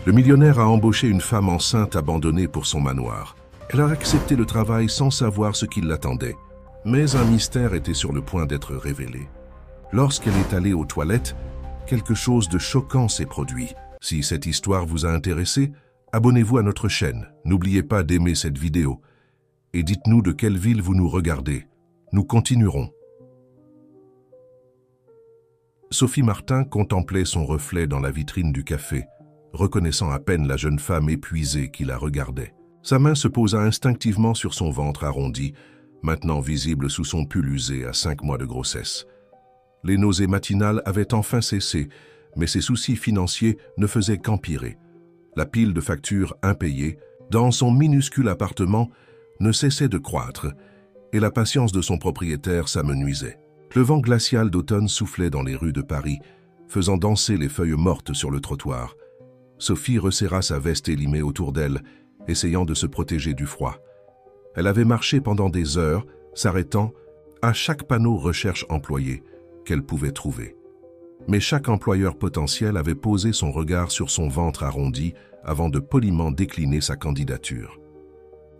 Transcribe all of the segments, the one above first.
Le millionnaire a embauché une femme enceinte abandonnée pour son manoir. Elle a accepté le travail sans savoir ce qui l'attendait. Mais un mystère était sur le point d'être révélé. Lorsqu'elle est allée aux toilettes, quelque chose de choquant s'est produit. Si cette histoire vous a intéressé, abonnez-vous à notre chaîne. N'oubliez pas d'aimer cette vidéo. Et dites-nous de quelle ville vous nous regardez. Nous continuerons. Sophie Martin contemplait son reflet dans la vitrine du café, reconnaissant à peine la jeune femme épuisée qui la regardait. Sa main se posa instinctivement sur son ventre arrondi, maintenant visible sous son pull usé à 5 mois de grossesse. Les nausées matinales avaient enfin cessé, mais ses soucis financiers ne faisaient qu'empirer. La pile de factures impayées, dans son minuscule appartement, ne cessait de croître, et la patience de son propriétaire s'amenuisait. Le vent glacial d'automne soufflait dans les rues de Paris, faisant danser les feuilles mortes sur le trottoir. Sophie resserra sa veste élimée autour d'elle, essayant de se protéger du froid. Elle avait marché pendant des heures, s'arrêtant à chaque panneau recherche employé qu'elle pouvait trouver. Mais chaque employeur potentiel avait posé son regard sur son ventre arrondi avant de poliment décliner sa candidature.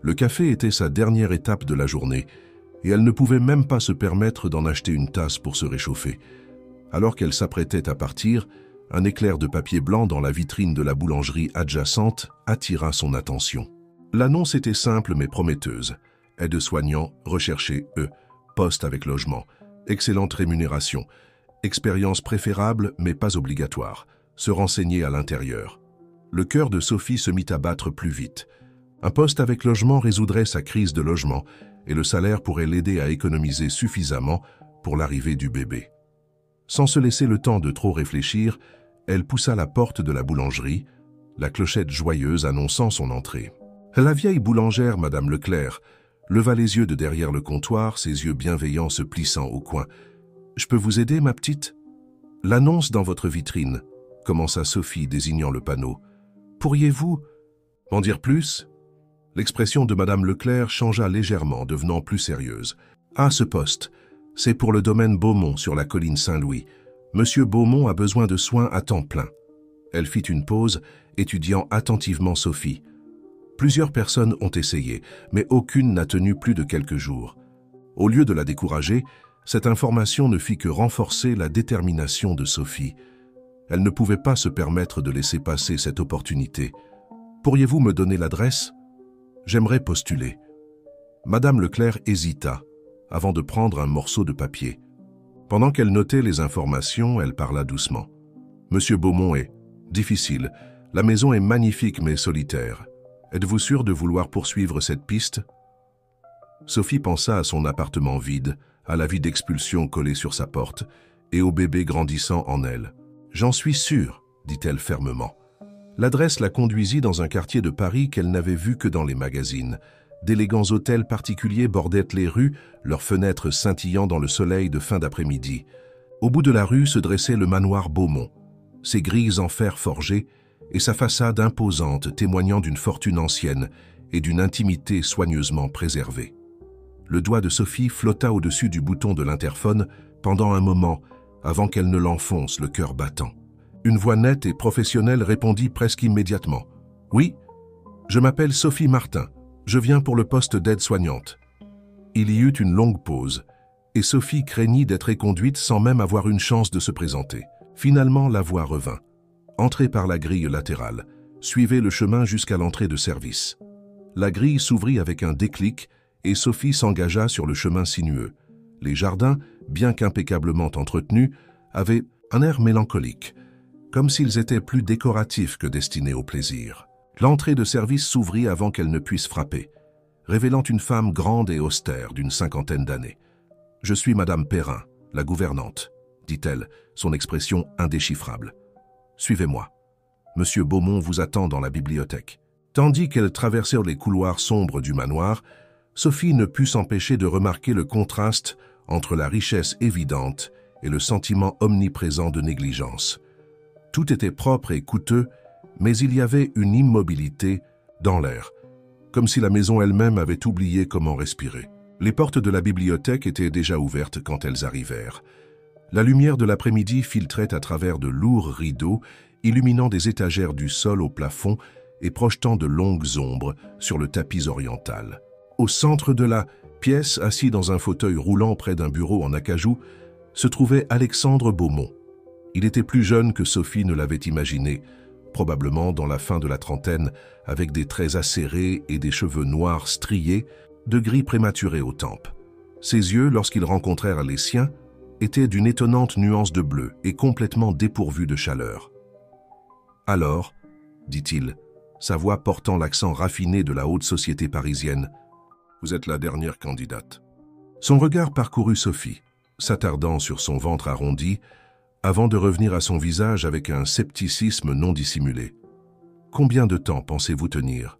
Le café était sa dernière étape de la journée, et elle ne pouvait même pas se permettre d'en acheter une tasse pour se réchauffer. Alors qu'elle s'apprêtait à partir, un éclair de papier blanc dans la vitrine de la boulangerie adjacente attira son attention. L'annonce était simple mais prometteuse. Aide-soignant, recherché, poste avec logement, excellente rémunération, expérience préférable mais pas obligatoire, se renseigner à l'intérieur. Le cœur de Sophie se mit à battre plus vite. Un poste avec logement résoudrait sa crise de logement et le salaire pourrait l'aider à économiser suffisamment pour l'arrivée du bébé. Sans se laisser le temps de trop réfléchir, elle poussa la porte de la boulangerie, la clochette joyeuse annonçant son entrée. La vieille boulangère, Madame Leclerc, leva les yeux de derrière le comptoir, ses yeux bienveillants se plissant au coin. « Je peux vous aider, ma petite ?» « L'annonce dans votre vitrine, » commença Sophie, désignant le panneau. « Pourriez-vous m'en dire plus ?» L'expression de Madame Leclerc changea légèrement, devenant plus sérieuse. « Ah, ce poste, c'est pour le domaine Beaumont sur la colline Saint-Louis. Monsieur Beaumont a besoin de soins à temps plein. » Elle fit une pause, étudiant attentivement Sophie. Plusieurs personnes ont essayé, mais aucune n'a tenu plus de quelques jours. Au lieu de la décourager, cette information ne fit que renforcer la détermination de Sophie. Elle ne pouvait pas se permettre de laisser passer cette opportunité. « Pourriez-vous me donner l'adresse ? J'aimerais postuler. » Madame Leclerc hésita, avant de prendre un morceau de papier. Pendant qu'elle notait les informations, elle parla doucement. « Monsieur Beaumont est difficile. La maison est magnifique mais solitaire. Êtes-vous sûr de vouloir poursuivre cette piste ?» Sophie pensa à son appartement vide, à l'avis d'expulsion collé sur sa porte, et au bébé grandissant en elle. « J'en suis sûre, » dit-elle fermement. L'adresse la conduisit dans un quartier de Paris qu'elle n'avait vu que dans les magazines. D'élégants hôtels particuliers bordaient les rues, leurs fenêtres scintillant dans le soleil de fin d'après-midi. Au bout de la rue se dressait le manoir Beaumont, ses grilles en fer forgé et sa façade imposante témoignant d'une fortune ancienne et d'une intimité soigneusement préservée. Le doigt de Sophie flotta au-dessus du bouton de l'interphone pendant un moment avant qu'elle ne l'enfonce, le cœur battant. Une voix nette et professionnelle répondit presque immédiatement. « Oui, je m'appelle Sophie Martin. Je viens pour le poste d'aide-soignante. » Il y eut une longue pause, et Sophie craignit d'être éconduite sans même avoir une chance de se présenter. Finalement, la voix revint. « Entrez par la grille latérale. Suivez le chemin jusqu'à l'entrée de service. » La grille s'ouvrit avec un déclic, et Sophie s'engagea sur le chemin sinueux. Les jardins, bien qu'impeccablement entretenus, avaient un air mélancolique, comme s'ils étaient plus décoratifs que destinés au plaisir. L'entrée de service s'ouvrit avant qu'elle ne puisse frapper, révélant une femme grande et austère d'une 50aine d'années. « Je suis Madame Perrin, la gouvernante, » dit-elle, son expression indéchiffrable. « Suivez-moi. Monsieur Beaumont vous attend dans la bibliothèque. » Tandis qu'elle traversait les couloirs sombres du manoir, Sophie ne put s'empêcher de remarquer le contraste entre la richesse évidente et le sentiment omniprésent de négligence. Tout était propre et coûteux, mais il y avait une immobilité dans l'air, comme si la maison elle-même avait oublié comment respirer. Les portes de la bibliothèque étaient déjà ouvertes quand elles arrivèrent. La lumière de l'après-midi filtrait à travers de lourds rideaux, illuminant des étagères du sol au plafond et projetant de longues ombres sur le tapis oriental. Au centre de la pièce, assis dans un fauteuil roulant près d'un bureau en acajou, se trouvait Alexandre Beaumont. Il était plus jeune que Sophie ne l'avait imaginé, probablement dans la fin de la trentaine, avec des traits acérés et des cheveux noirs striés, de gris prématuré aux tempes. Ses yeux, lorsqu'ils rencontrèrent les siens, étaient d'une étonnante nuance de bleu et complètement dépourvus de chaleur. « Alors, dit-il, sa voix portant l'accent raffiné de la haute société parisienne, vous êtes la dernière candidate. » Son regard parcourut Sophie, s'attardant sur son ventre arrondi, avant de revenir à son visage avec un scepticisme non dissimulé. « Combien de temps pensez-vous tenir ?»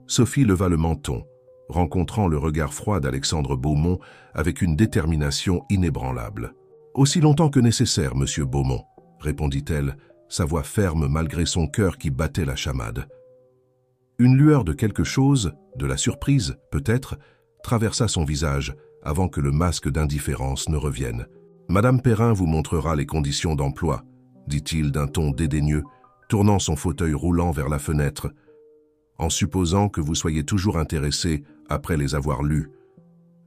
Sophie leva le menton, rencontrant le regard froid d'Alexandre Beaumont avec une détermination inébranlable. « Aussi longtemps que nécessaire, monsieur Beaumont, » répondit-elle, sa voix ferme malgré son cœur qui battait la chamade. Une lueur de quelque chose, de la surprise peut-être, traversa son visage avant que le masque d'indifférence ne revienne. « Madame Perrin vous montrera les conditions d'emploi, » dit-il d'un ton dédaigneux, tournant son fauteuil roulant vers la fenêtre, en supposant que vous soyez toujours intéressé après les avoir lus.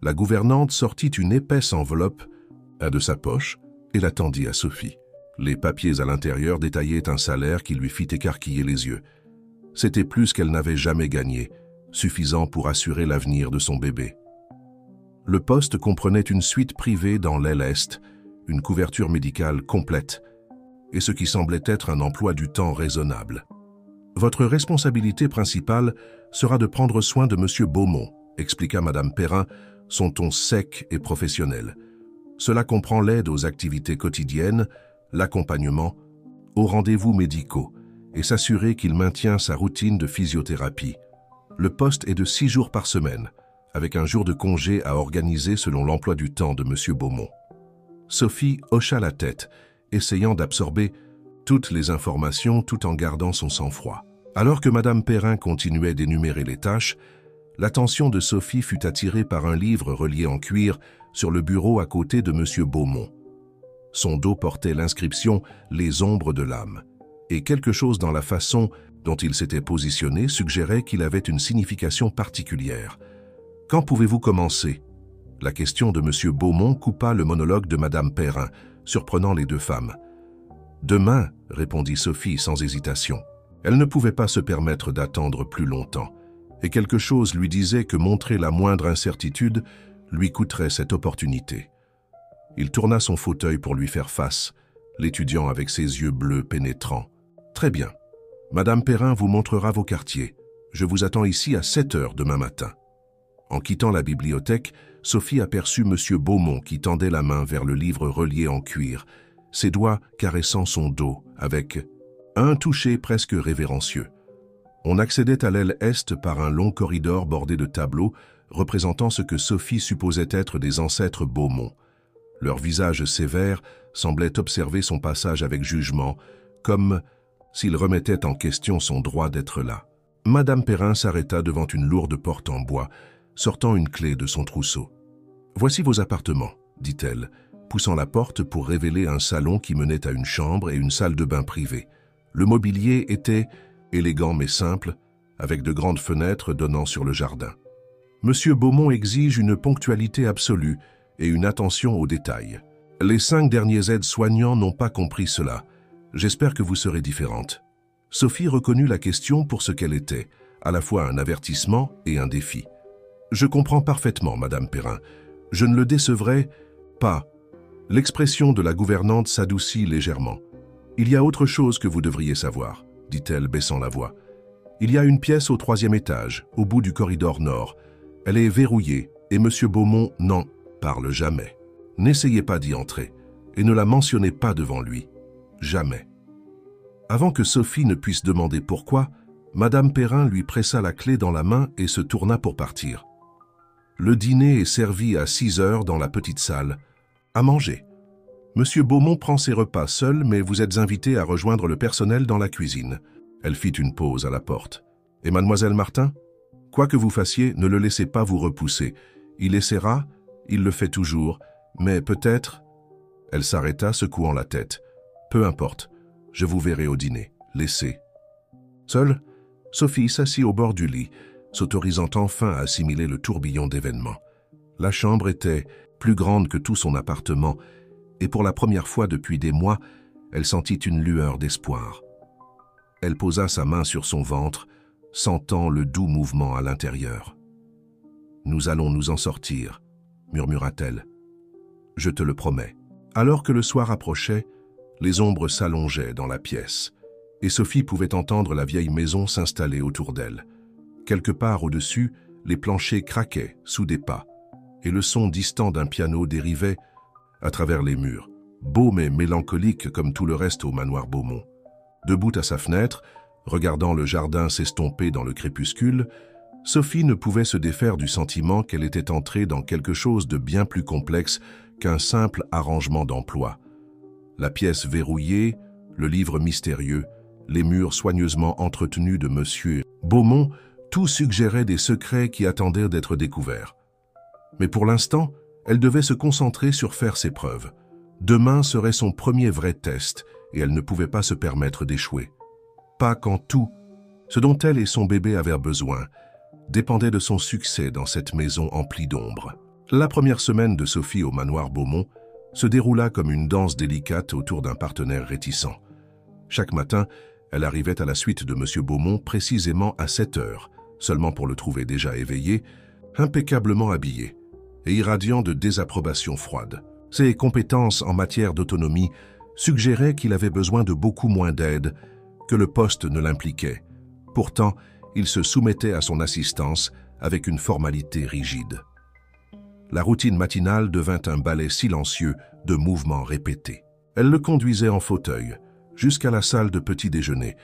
La gouvernante sortit une épaisse enveloppe de sa poche et la tendit à Sophie. Les papiers à l'intérieur détaillaient un salaire qui lui fit écarquiller les yeux. C'était plus qu'elle n'avait jamais gagné, suffisant pour assurer l'avenir de son bébé. Le poste comprenait une suite privée dans l'aile est, une couverture médicale complète, et ce qui semblait être un emploi du temps raisonnable. Votre responsabilité principale sera de prendre soin de monsieur Beaumont, expliqua madame Perrin, son ton sec et professionnel. Cela comprend l'aide aux activités quotidiennes, l'accompagnement, aux rendez-vous médicaux, et s'assurer qu'il maintient sa routine de physiothérapie. Le poste est de 6 jours par semaine, avec un jour de congé à organiser selon l'emploi du temps de monsieur Beaumont. Sophie hocha la tête, essayant d'absorber toutes les informations tout en gardant son sang-froid. Alors que madame Perrin continuait d'énumérer les tâches, l'attention de Sophie fut attirée par un livre relié en cuir sur le bureau à côté de monsieur Beaumont. Son dos portait l'inscription « Les ombres de l'âme », et quelque chose dans la façon dont il s'était positionné suggérait qu'il avait une signification particulière. « Quand pouvez-vous commencer ?» La question de monsieur Beaumont coupa le monologue de madame Perrin, surprenant les deux femmes. « Demain, » répondit Sophie sans hésitation. Elle ne pouvait pas se permettre d'attendre plus longtemps, et quelque chose lui disait que montrer la moindre incertitude lui coûterait cette opportunité. Il tourna son fauteuil pour lui faire face, l'étudiant avec ses yeux bleus pénétrants. « Très bien. Madame Perrin vous montrera vos quartiers. Je vous attends ici à 7 heures demain matin. » En quittant la bibliothèque, Sophie aperçut monsieur Beaumont qui tendait la main vers le livre relié en cuir, ses doigts caressant son dos avec un toucher presque révérencieux. On accédait à l'aile est par un long corridor bordé de tableaux représentant ce que Sophie supposait être des ancêtres Beaumont. Leurs visages sévères semblaient observer son passage avec jugement, comme s'il remettait en question son droit d'être là. Madame Perrin s'arrêta devant une lourde porte en bois, sortant une clé de son trousseau. « Voici vos appartements, » dit-elle, poussant la porte pour révéler un salon qui menait à une chambre et une salle de bain privée. Le mobilier était élégant mais simple, avec de grandes fenêtres donnant sur le jardin. Monsieur Beaumont exige une ponctualité absolue et une attention aux détails. Les 5 derniers aides-soignants n'ont pas compris cela. J'espère que vous serez différente. Sophie reconnut la question pour ce qu'elle était, à la fois un avertissement et un défi. Je comprends parfaitement, madame Perrin. Je ne le décevrai pas. L'expression de la gouvernante s'adoucit légèrement. Il y a autre chose que vous devriez savoir, dit-elle baissant la voix. Il y a une pièce au 3e étage, au bout du corridor nord. Elle est verrouillée et monsieur Beaumont n'en parle jamais. N'essayez pas d'y entrer et ne la mentionnez pas devant lui. Jamais. Avant que Sophie ne puisse demander pourquoi, madame Perrin lui pressa la clé dans la main et se tourna pour partir. Le dîner est servi à 6 heures dans la petite salle. À manger. Monsieur Beaumont prend ses repas seul, mais vous êtes invité à rejoindre le personnel dans la cuisine. Elle fit une pause à la porte. Et mademoiselle Martin? Quoi que vous fassiez, ne le laissez pas vous repousser. Il essaiera, il le fait toujours, mais peut-être... Elle s'arrêta, secouant la tête. « Peu importe, je vous verrai au dîner. Laissez. » Seule, Sophie s'assit au bord du lit, s'autorisant enfin à assimiler le tourbillon d'événements. La chambre était plus grande que tout son appartement, et pour la première fois depuis des mois, elle sentit une lueur d'espoir. Elle posa sa main sur son ventre, sentant le doux mouvement à l'intérieur. « Nous allons nous en sortir, » murmura-t-elle. « Je te le promets. » Alors que le soir approchait, les ombres s'allongeaient dans la pièce, et Sophie pouvait entendre la vieille maison s'installer autour d'elle. Quelque part au-dessus, les planchers craquaient sous des pas, et le son distant d'un piano dérivait à travers les murs, beau mais mélancolique comme tout le reste au manoir Beaumont. Debout à sa fenêtre, regardant le jardin s'estomper dans le crépuscule, Sophie ne pouvait se défaire du sentiment qu'elle était entrée dans quelque chose de bien plus complexe qu'un simple arrangement d'emploi. La pièce verrouillée, le livre mystérieux, les murs soigneusement entretenus de Monsieur Beaumont, tout suggérait des secrets qui attendaient d'être découverts. Mais pour l'instant, elle devait se concentrer sur faire ses preuves. Demain serait son premier vrai test, et elle ne pouvait pas se permettre d'échouer. Pas quand tout, ce dont elle et son bébé avaient besoin, dépendait de son succès dans cette maison emplie d'ombre. La première semaine de Sophie au manoir Beaumont se déroula comme une danse délicate autour d'un partenaire réticent. Chaque matin, elle arrivait à la suite de M. Beaumont précisément à 7 heures, seulement pour le trouver déjà éveillé, impeccablement habillé et irradiant de désapprobation froide. Ses compétences en matière d'autonomie suggéraient qu'il avait besoin de beaucoup moins d'aide que le poste ne l'impliquait. Pourtant, il se soumettait à son assistance avec une formalité rigide. La routine matinale devint un ballet silencieux de mouvements répétés. Elle le conduisait en fauteuil jusqu'à la salle de petit déjeuner,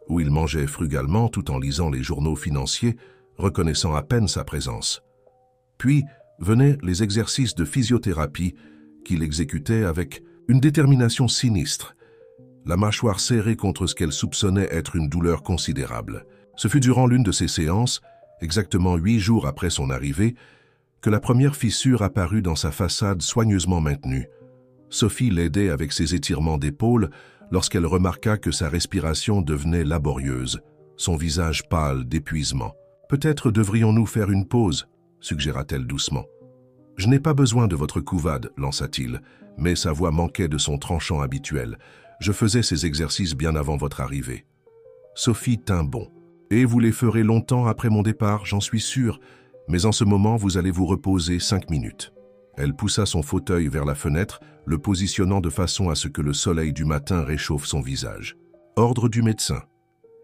où il mangeait frugalement tout en lisant les journaux financiers, reconnaissant à peine sa présence. Puis venaient les exercices de physiothérapie qu'il exécutait avec une détermination sinistre, la mâchoire serrée contre ce qu'elle soupçonnait être une douleur considérable. Ce fut durant l'une de ces séances, exactement 8 jours après son arrivée, que la première fissure apparut dans sa façade soigneusement maintenue. Sophie l'aidait avec ses étirements d'épaules lorsqu'elle remarqua que sa respiration devenait laborieuse, son visage pâle d'épuisement. « Peut-être devrions-nous faire une pause » suggéra-t-elle doucement. « Je n'ai pas besoin de votre couvade » lança-t-il, mais sa voix manquait de son tranchant habituel. « Je faisais ces exercices bien avant votre arrivée. » Sophie tint bon. « Et vous les ferez longtemps après mon départ, j'en suis sûre, mais en ce moment vous allez vous reposer 5 minutes. » Elle poussa son fauteuil vers la fenêtre, le positionnant de façon à ce que le soleil du matin réchauffe son visage. Ordre du médecin.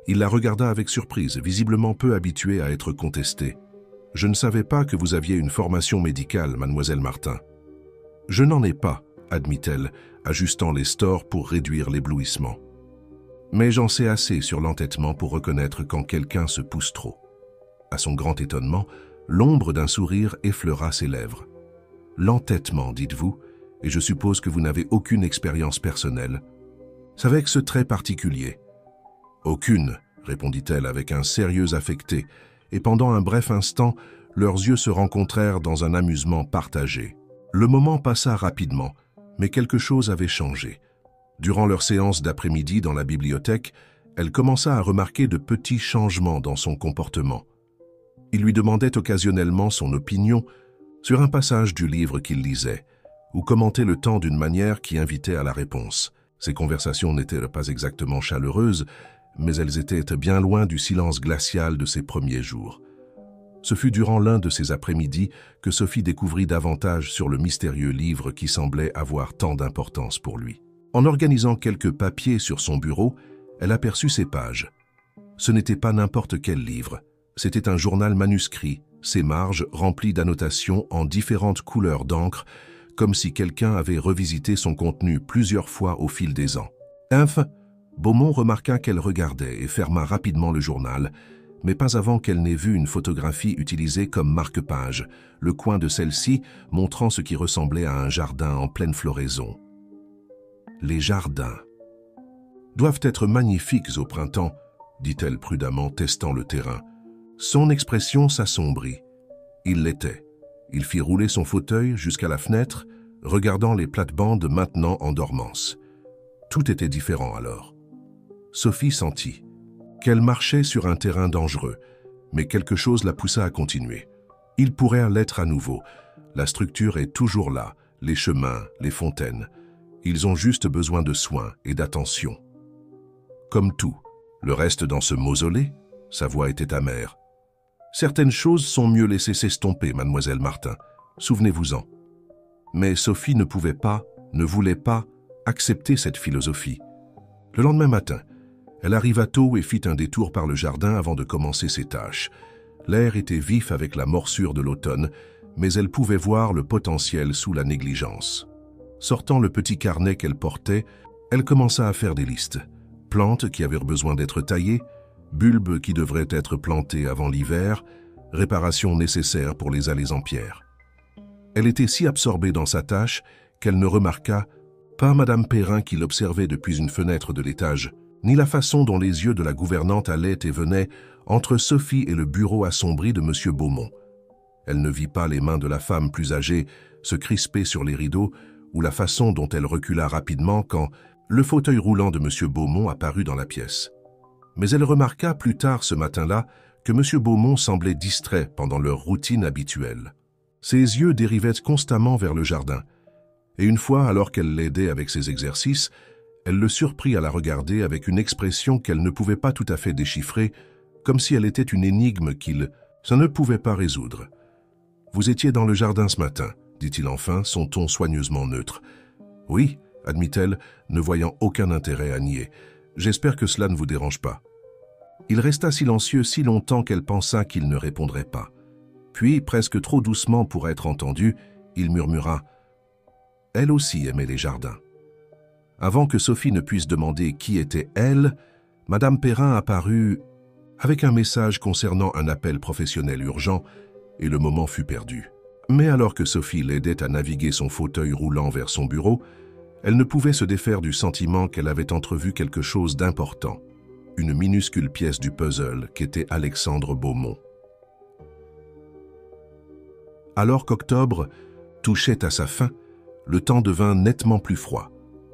Il la regarda avec surprise, visiblement peu habituée à être contestée. « Je ne savais pas que vous aviez une formation médicale, mademoiselle Martin. »« Je n'en ai pas, » admit-elle, ajustant les stores pour réduire l'éblouissement. « Mais j'en sais assez sur l'entêtement pour reconnaître quand quelqu'un se pousse trop. » À son grand étonnement, l'ombre d'un sourire effleura ses lèvres. « L'entêtement, dites-vous, et je suppose que vous n'avez aucune expérience personnelle. » C'est avec ce trait particulier. « Aucune, » répondit-elle avec un sérieux affecté, et pendant un bref instant, leurs yeux se rencontrèrent dans un amusement partagé. Le moment passa rapidement, mais quelque chose avait changé. Durant leur séance d'après-midi dans la bibliothèque, elle commença à remarquer de petits changements dans son comportement. Il lui demandait occasionnellement son opinion sur un passage du livre qu'il lisait, ou commentait le temps d'une manière qui invitait à la réponse. Ces conversations n'étaient pas exactement chaleureuses, mais elles étaient bien loin du silence glacial de ses premiers jours. Ce fut durant l'un de ces après-midi que Sophie découvrit davantage sur le mystérieux livre qui semblait avoir tant d'importance pour lui. En organisant quelques papiers sur son bureau, elle aperçut ces pages. Ce n'était pas n'importe quel livre, c'était un journal manuscrit, ses marges remplies d'annotations en différentes couleurs d'encre, comme si quelqu'un avait revisité son contenu plusieurs fois au fil des ans. Beaumont remarqua qu'elle regardait et ferma rapidement le journal, mais pas avant qu'elle n'ait vu une photographie utilisée comme marque-page, le coin de celle-ci montrant ce qui ressemblait à un jardin en pleine floraison. Les jardins doivent être magnifiques au printemps, dit-elle prudemment, testant le terrain. Son expression s'assombrit. Il l'était. Il fit rouler son fauteuil jusqu'à la fenêtre, regardant les plates-bandes maintenant en dormance. Tout était différent alors. Sophie sentit qu'elle marchait sur un terrain dangereux, mais quelque chose la poussa à continuer. Il pourrait l'être à nouveau. La structure est toujours là, les chemins, les fontaines. Ils ont juste besoin de soins et d'attention. Comme tout, le reste dans ce mausolée, sa voix était amère. Certaines choses sont mieux laissées s'estomper, mademoiselle Martin. Souvenez-vous-en. Mais Sophie ne pouvait pas, ne voulait pas accepter cette philosophie. Le lendemain matin, elle arriva tôt et fit un détour par le jardin avant de commencer ses tâches. L'air était vif avec la morsure de l'automne, mais elle pouvait voir le potentiel sous la négligence. Sortant le petit carnet qu'elle portait, elle commença à faire des listes. Plantes qui avaient besoin d'être taillées, bulbes qui devraient être plantés avant l'hiver, réparations nécessaires pour les allées en pierre. Elle était si absorbée dans sa tâche qu'elle ne remarqua pas Madame Perrin qui l'observait depuis une fenêtre de l'étage, ni la façon dont les yeux de la gouvernante allaient et venaient entre Sophie et le bureau assombri de M. Beaumont. Elle ne vit pas les mains de la femme plus âgée se crisper sur les rideaux ou la façon dont elle recula rapidement quand le fauteuil roulant de M. Beaumont apparut dans la pièce. Mais elle remarqua plus tard ce matin-là que M. Beaumont semblait distrait pendant leur routine habituelle. Ses yeux dérivaient constamment vers le jardin, et une fois, alors qu'elle l'aidait avec ses exercices, elle le surprit à la regarder avec une expression qu'elle ne pouvait pas tout à fait déchiffrer, comme si elle était une énigme qu'il ne pouvait pas résoudre. « Vous étiez dans le jardin ce matin », dit-il enfin, son ton soigneusement neutre. « Oui », admit-elle, ne voyant aucun intérêt à nier. « J'espère que cela ne vous dérange pas. » Il resta silencieux si longtemps qu'elle pensa qu'il ne répondrait pas. Puis, presque trop doucement pour être entendu, il murmura « Elle aussi aimait les jardins. » Avant que Sophie ne puisse demander qui était elle, Madame Perrin apparut avec un message concernant un appel professionnel urgent et le moment fut perdu. Mais alors que Sophie l'aidait à naviguer son fauteuil roulant vers son bureau, elle ne pouvait se défaire du sentiment qu'elle avait entrevu quelque chose d'important, une minuscule pièce du puzzle qu'était Alexandre Beaumont. Alors qu'octobre touchait à sa fin, le temps devint nettement plus froid,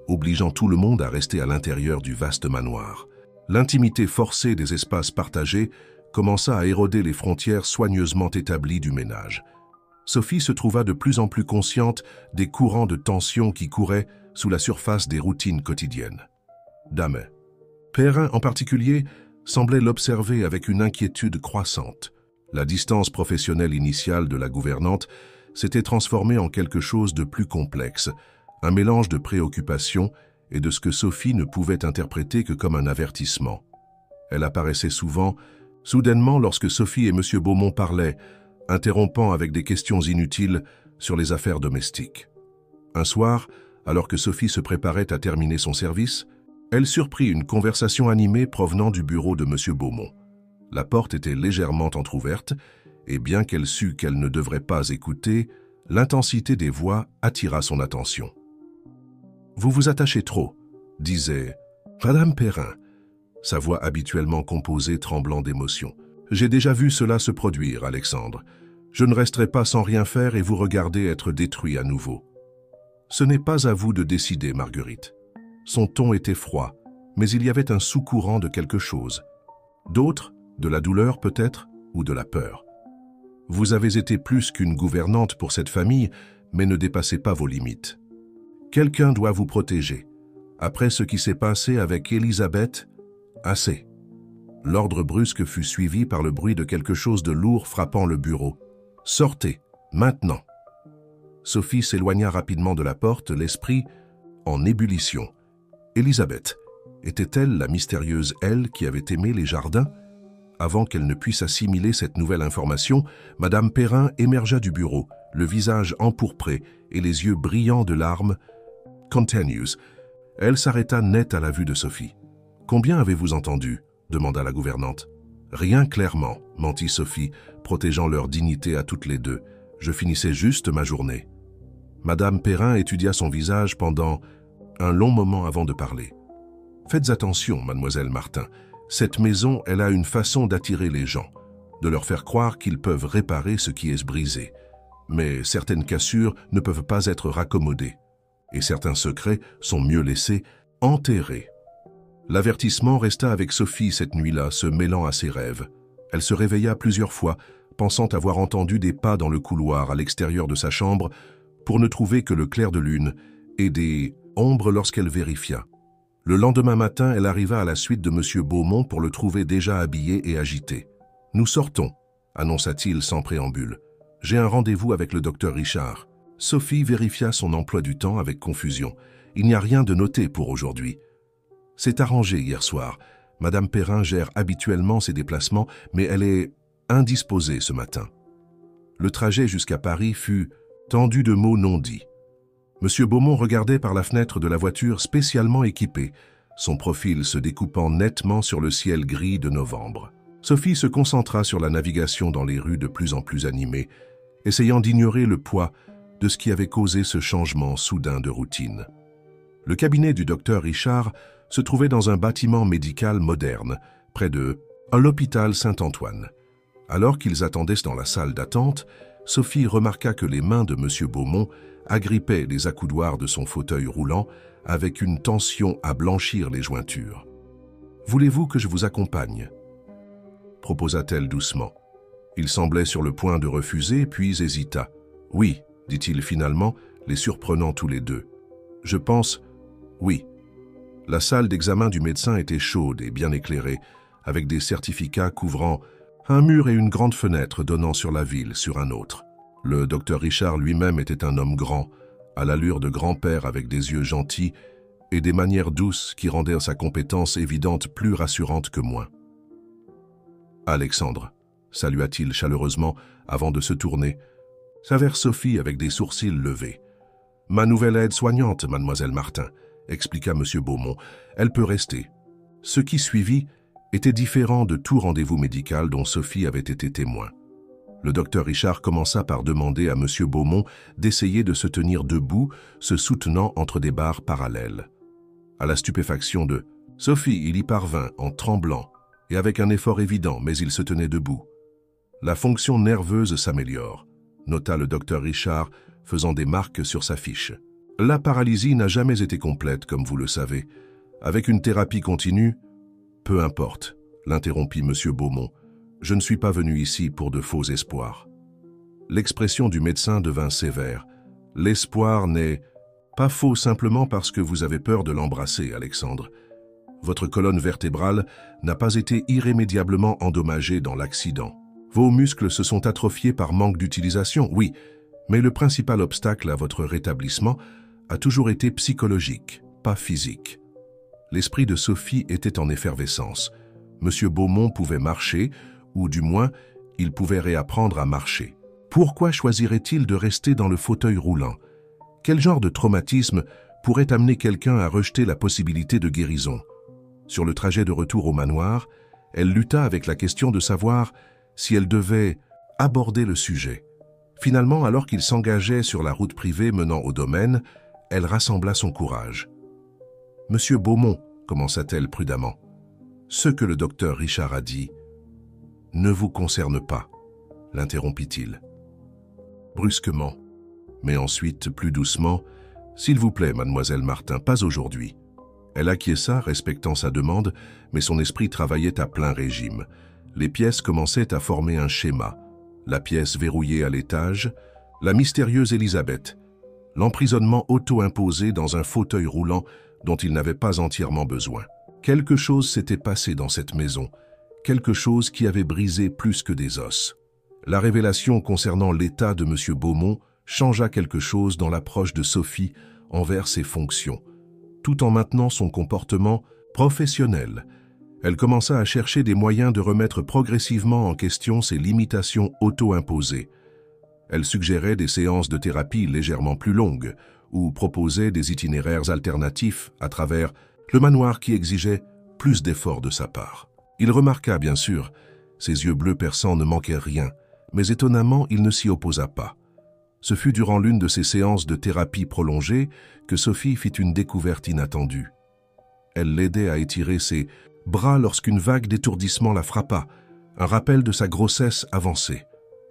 obligeant tout le monde à rester à l'intérieur du vaste manoir. L'intimité forcée des espaces partagés commença à éroder les frontières soigneusement établies du ménage. Sophie se trouva de plus en plus consciente des courants de tension qui couraient sous la surface des routines quotidiennes. Dame. Perrin, en particulier, semblait l'observer avec une inquiétude croissante. La distance professionnelle initiale de la gouvernante s'était transformée en quelque chose de plus complexe, un mélange de préoccupations et de ce que Sophie ne pouvait interpréter que comme un avertissement. Elle apparaissait soudainement lorsque Sophie et M. Beaumont parlaient, interrompant avec des questions inutiles sur les affaires domestiques. Un soir, alors que Sophie se préparait à terminer son service, elle surprit une conversation animée provenant du bureau de M. Beaumont. La porte était légèrement entr'ouverte, et bien qu'elle sût qu'elle ne devrait pas écouter, l'intensité des voix attira son attention. « Vous vous attachez trop », disait Madame Perrin, sa voix habituellement composée tremblant d'émotion. « J'ai déjà vu cela se produire, Alexandre. Je ne resterai pas sans rien faire et vous regarder être détruit à nouveau. » Ce n'est pas à vous de décider, Marguerite. Son ton était froid, mais il y avait un sous-courant de quelque chose. D'autres, de la douleur peut-être, ou de la peur. Vous avez été plus qu'une gouvernante pour cette famille, mais ne dépassez pas vos limites. Quelqu'un doit vous protéger. Après ce qui s'est passé avec Elisabeth, assez. L'ordre brusque fut suivi par le bruit de quelque chose de lourd frappant le bureau. « Sortez, maintenant !» Sophie s'éloigna rapidement de la porte, l'esprit en ébullition. Elisabeth, était-elle la mystérieuse elle qui avait aimé les jardins? Avant qu'elle ne puisse assimiler cette nouvelle information, Madame Perrin émergea du bureau, le visage empourpré et les yeux brillants de larmes. « Continues !» Elle s'arrêta net à la vue de Sophie. « Combien avez-vous entendu ?» demanda la gouvernante. « Rien clairement, mentit Sophie, protégeant leur dignité à toutes les deux. Je finissais juste ma journée. » Madame Perrin étudia son visage pendant un long moment avant de parler. « Faites attention, mademoiselle Martin. Cette maison, elle a une façon d'attirer les gens, de leur faire croire qu'ils peuvent réparer ce qui est brisé. Mais certaines cassures ne peuvent pas être raccommodées, et certains secrets sont mieux laissés enterrés. L'avertissement resta avec Sophie cette nuit-là, se mêlant à ses rêves. Elle se réveilla plusieurs fois, pensant avoir entendu des pas dans le couloir à l'extérieur de sa chambre, pour ne trouver que le clair de lune et des ombres lorsqu'elle vérifia. Le lendemain matin, elle arriva à la suite de M. Beaumont pour le trouver déjà habillé et agité. « Nous sortons », annonça-t-il sans préambule. « J'ai un rendez-vous avec le docteur Richard. » Sophie vérifia son emploi du temps avec confusion. « Il n'y a rien de noté pour aujourd'hui. » « C'est arrangé hier soir. Madame Perrin gère habituellement ses déplacements, mais elle est indisposée ce matin. » Le trajet jusqu'à Paris fut tendu de mots non dits. M. Beaumont regardait par la fenêtre de la voiture spécialement équipée, son profil se découpant nettement sur le ciel gris de novembre. Sophie se concentra sur la navigation dans les rues de plus en plus animées, essayant d'ignorer le poids de ce qui avait causé ce changement soudain de routine. Le cabinet du docteur Richard se trouvait dans un bâtiment médical moderne, près de l'hôpital Saint-Antoine. Alors qu'ils attendaient dans la salle d'attente, Sophie remarqua que les mains de M. Beaumont agrippaient les accoudoirs de son fauteuil roulant avec une tension à blanchir les jointures. « Voulez-vous que je vous accompagne ?» proposa-t-elle doucement. Il semblait sur le point de refuser, puis hésita. « Oui, dit-il finalement, les surprenant tous les deux. « Je pense, oui. » La salle d'examen du médecin était chaude et bien éclairée, avec des certificats couvrant un mur et une grande fenêtre donnant sur la ville sur un autre. Le docteur Richard lui-même était un homme grand, à l'allure de grand-père avec des yeux gentils et des manières douces qui rendaient sa compétence évidente plus rassurante que moins. « Alexandre », salua-t-il chaleureusement avant de se tourner, sa vers Sophie avec des sourcils levés. « Ma nouvelle aide-soignante, mademoiselle Martin », expliqua M. Beaumont. « Elle peut rester. » Ce qui suivit était différent de tout rendez-vous médical dont Sophie avait été témoin. Le docteur Richard commença par demander à M. Beaumont d'essayer de se tenir debout, se soutenant entre des barres parallèles. À la stupéfaction de Sophie, il y parvint en tremblant et avec un effort évident, mais il se tenait debout. La fonction nerveuse s'améliore, nota le docteur Richard, faisant des marques sur sa fiche. La paralysie n'a jamais été complète, comme vous le savez. Avec une thérapie continue, peu importe, l'interrompit M. Beaumont. Je ne suis pas venu ici pour de faux espoirs. L'expression du médecin devint sévère. L'espoir n'est pas faux simplement parce que vous avez peur de l'embrasser, Alexandre. Votre colonne vertébrale n'a pas été irrémédiablement endommagée dans l'accident. Vos muscles se sont atrophiés par manque d'utilisation, oui, mais le principal obstacle à votre rétablissement a toujours été psychologique, pas physique. L'esprit de Sophie était en effervescence. M. Beaumont pouvait marcher, ou du moins, il pouvait réapprendre à marcher. Pourquoi choisirait-il de rester dans le fauteuil roulant? Quel genre de traumatisme pourrait amener quelqu'un à rejeter la possibilité de guérison? Sur le trajet de retour au manoir, elle lutta avec la question de savoir si elle devait aborder le sujet. Finalement, alors qu'il s'engageait sur la route privée menant au domaine, elle rassembla son courage. « Monsieur Beaumont, commença-t-elle prudemment, ce que le docteur Richard a dit ne vous concerne pas, l'interrompit-il. Brusquement, mais ensuite plus doucement, « S'il vous plaît, mademoiselle Martin, pas aujourd'hui. » Elle acquiesça, respectant sa demande, mais son esprit travaillait à plein régime. Les pièces commençaient à former un schéma. La pièce verrouillée à l'étage, la mystérieuse Élisabeth, l'emprisonnement auto-imposé dans un fauteuil roulant dont il n'avait pas entièrement besoin. Quelque chose s'était passé dans cette maison, quelque chose qui avait brisé plus que des os. La révélation concernant l'état de M. Beaumont changea quelque chose dans l'approche de Sophie envers ses fonctions. Tout en maintenant son comportement professionnel, elle commença à chercher des moyens de remettre progressivement en question ses limitations auto-imposées. Elle suggérait des séances de thérapie légèrement plus longues ou proposait des itinéraires alternatifs à travers le manoir qui exigeait plus d'efforts de sa part. Il remarqua, bien sûr, ses yeux bleus perçants ne manquaient rien, mais étonnamment, il ne s'y opposa pas. Ce fut durant l'une de ces séances de thérapie prolongée que Sophie fit une découverte inattendue. Elle l'aidait à étirer ses bras lorsqu'une vague d'étourdissement la frappa, un rappel de sa grossesse avancée.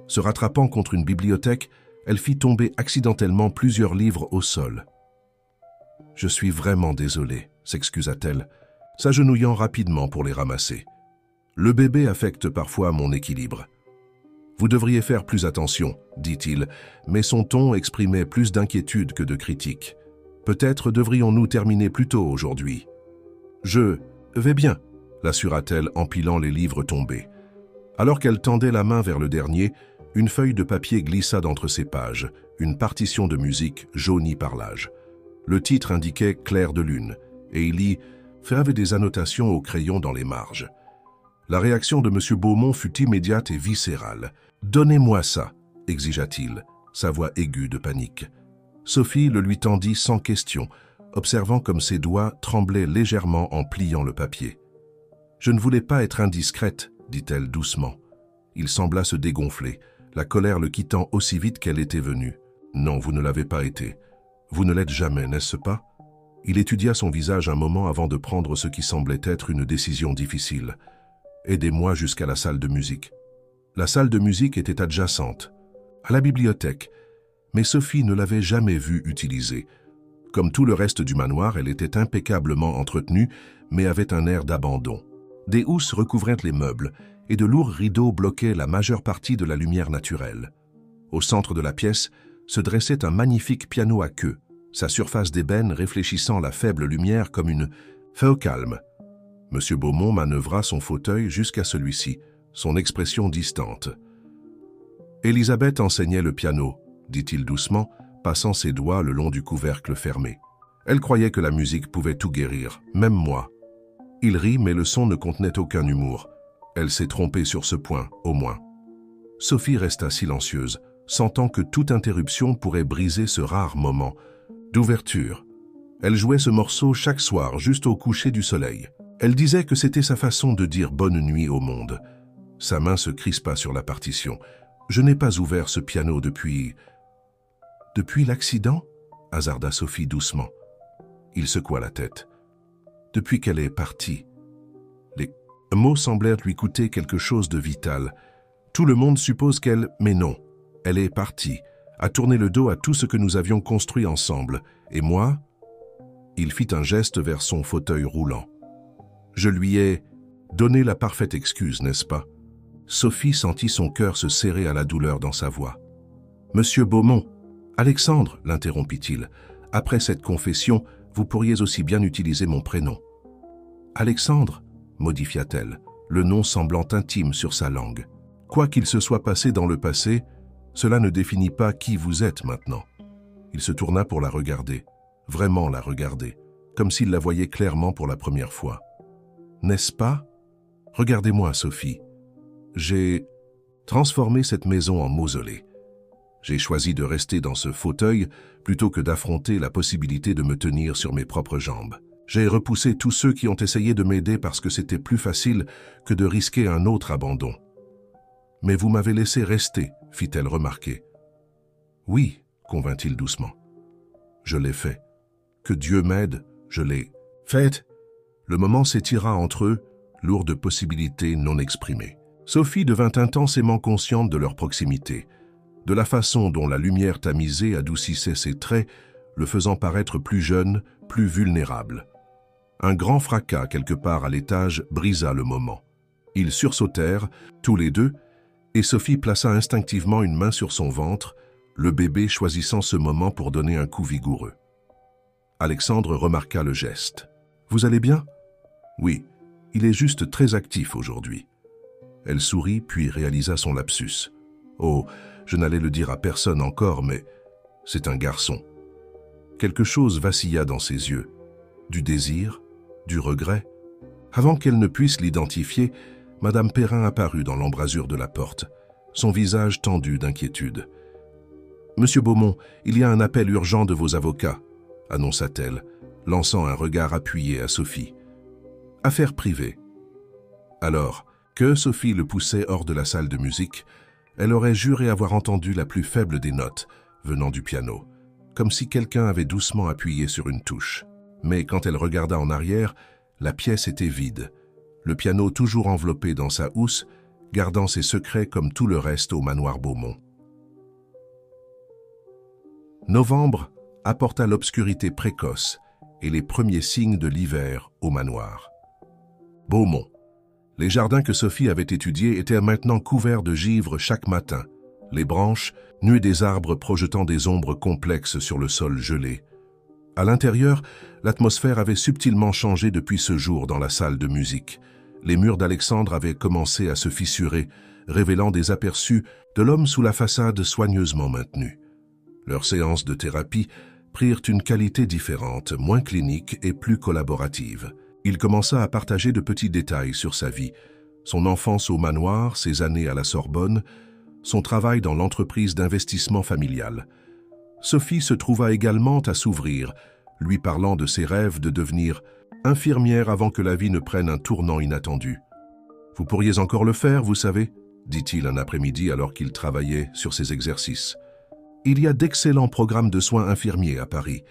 Se rattrapant contre une bibliothèque, Elle fit tomber accidentellement plusieurs livres au sol. « Je suis vraiment désolée », s'excusa-t-elle, s'agenouillant rapidement pour les ramasser. « Le bébé affecte parfois mon équilibre. »« Vous devriez faire plus attention, » dit-il, mais son ton exprimait plus d'inquiétude que de critique. « Peut-être devrions-nous terminer plus tôt aujourd'hui. »« Je vais bien », l'assura-t-elle en pilant les livres tombés. Alors qu'elle tendait la main vers le dernier, une feuille de papier glissa d'entre ses pages, une partition de musique jaunie par l'âge. Le titre indiquait « Clair de lune » et il y avait des annotations au crayon dans les marges. La réaction de M. Beaumont fut immédiate et viscérale. « Donnez-moi ça !» exigea-t-il, sa voix aiguë de panique. Sophie le lui tendit sans question, observant comme ses doigts tremblaient légèrement en pliant le papier. « Je ne voulais pas être indiscrète », dit-elle doucement. Il sembla se dégonfler, la colère le quittant aussi vite qu'elle était venue. « Non, vous ne l'avez pas été. Vous ne l'êtes jamais, n'est-ce pas ?» Il étudia son visage un moment avant de prendre ce qui semblait être une décision difficile. « Aidez-moi jusqu'à la salle de musique. » La salle de musique était adjacente, à la bibliothèque, mais Sophie ne l'avait jamais vue utilisée. Comme tout le reste du manoir, elle était impeccablement entretenue, mais avait un air d'abandon. Des housses recouvraient les meubles, et de lourds rideaux bloquaient la majeure partie de la lumière naturelle. Au centre de la pièce se dressait un magnifique piano à queue, sa surface d'ébène réfléchissant la faible lumière comme une feu calme. M. Beaumont manœuvra son fauteuil jusqu'à celui-ci, son expression distante. « Élisabeth enseignait le piano », dit-il doucement, passant ses doigts le long du couvercle fermé. Elle croyait que la musique pouvait tout guérir, même moi. Il rit, mais le son ne contenait aucun humour. Elle s'est trompée sur ce point, au moins. Sophie resta silencieuse, sentant que toute interruption pourrait briser ce rare moment d'ouverture. Elle jouait ce morceau chaque soir, juste au coucher du soleil. Elle disait que c'était sa façon de dire bonne nuit au monde. Sa main se crispa sur la partition. « Je n'ai pas ouvert ce piano depuis... »« Depuis l'accident » hasarda Sophie doucement. Il secoua la tête. « Depuis qu'elle est partie. » Les mots semblèrent lui coûter quelque chose de vital. Tout le monde suppose qu'elle... Mais non, elle est partie, a tourné le dos à tout ce que nous avions construit ensemble. Et moi... Il fit un geste vers son fauteuil roulant. Je lui ai donné la parfaite excuse, n'est-ce pas? Sophie sentit son cœur se serrer à la douleur dans sa voix. « Monsieur Beaumont, Alexandre, l'interrompit-il, après cette confession, vous pourriez aussi bien utiliser mon prénom. »« Alexandre » modifia-t-elle, le nom semblant intime sur sa langue. « Quoi qu'il se soit passé dans le passé, cela ne définit pas qui vous êtes maintenant. » Il se tourna pour la regarder, vraiment la regarder, comme s'il la voyait clairement pour la première fois. « N'est-ce pas? Regardez-moi, Sophie. J'ai transformé cette maison en mausolée. J'ai choisi de rester dans ce fauteuil plutôt que d'affronter la possibilité de me tenir sur mes propres jambes. J'ai repoussé tous ceux qui ont essayé de m'aider parce que c'était plus facile que de risquer un autre abandon. Mais vous m'avez laissé rester, fit-elle remarquer. Oui, convint-il doucement. Je l'ai fait. Que Dieu m'aide, je l'ai fait. Le moment s'étira entre eux, lourd de possibilités non exprimées. Sophie devint intensément consciente de leur proximité, de la façon dont la lumière tamisée adoucissait ses traits, le faisant paraître plus jeune, plus vulnérable. Un grand fracas quelque part à l'étage brisa le moment. Ils sursautèrent, tous les deux, et Sophie plaça instinctivement une main sur son ventre, le bébé choisissant ce moment pour donner un coup vigoureux. Alexandre remarqua le geste. « Vous allez bien ?»« Oui, il est juste très actif aujourd'hui. » Elle sourit puis réalisa son lapsus. « Oh, je n'allais le dire à personne encore, mais c'est un garçon. » Quelque chose vacilla dans ses yeux. Du désir, du regret. Avant qu'elle ne puisse l'identifier, Madame Perrin apparut dans l'embrasure de la porte, son visage tendu d'inquiétude. « Monsieur Beaumont, il y a un appel urgent de vos avocats, » annonça-t-elle, lançant un regard appuyé à Sophie. « Affaire privée. » Alors, que Sophie le poussait hors de la salle de musique, elle aurait juré avoir entendu la plus faible des notes venant du piano, comme si quelqu'un avait doucement appuyé sur une touche. Mais quand elle regarda en arrière, la pièce était vide, le piano toujours enveloppé dans sa housse, gardant ses secrets comme tout le reste au manoir Beaumont. Novembre apporta l'obscurité précoce et les premiers signes de l'hiver au manoir. Beaumont. Les jardins que Sophie avait étudiés étaient maintenant couverts de givre chaque matin, les branches nuées des arbres projetant des ombres complexes sur le sol gelé. À l'intérieur, l'atmosphère avait subtilement changé depuis ce jour dans la salle de musique. Les murs d'Alexandre avaient commencé à se fissurer, révélant des aperçus de l'homme sous la façade soigneusement maintenue. Leurs séances de thérapie prirent une qualité différente, moins clinique et plus collaborative. Il commença à partager de petits détails sur sa vie, son enfance au manoir, ses années à la Sorbonne, son travail dans l'entreprise d'investissement familial. Sophie se trouva également à s'ouvrir, lui parlant de ses rêves de devenir infirmière avant que la vie ne prenne un tournant inattendu. « Vous pourriez encore le faire, vous savez ?» dit-il un après-midi alors qu'il travaillait sur ses exercices. « Il y a d'excellents programmes de soins infirmiers à Paris.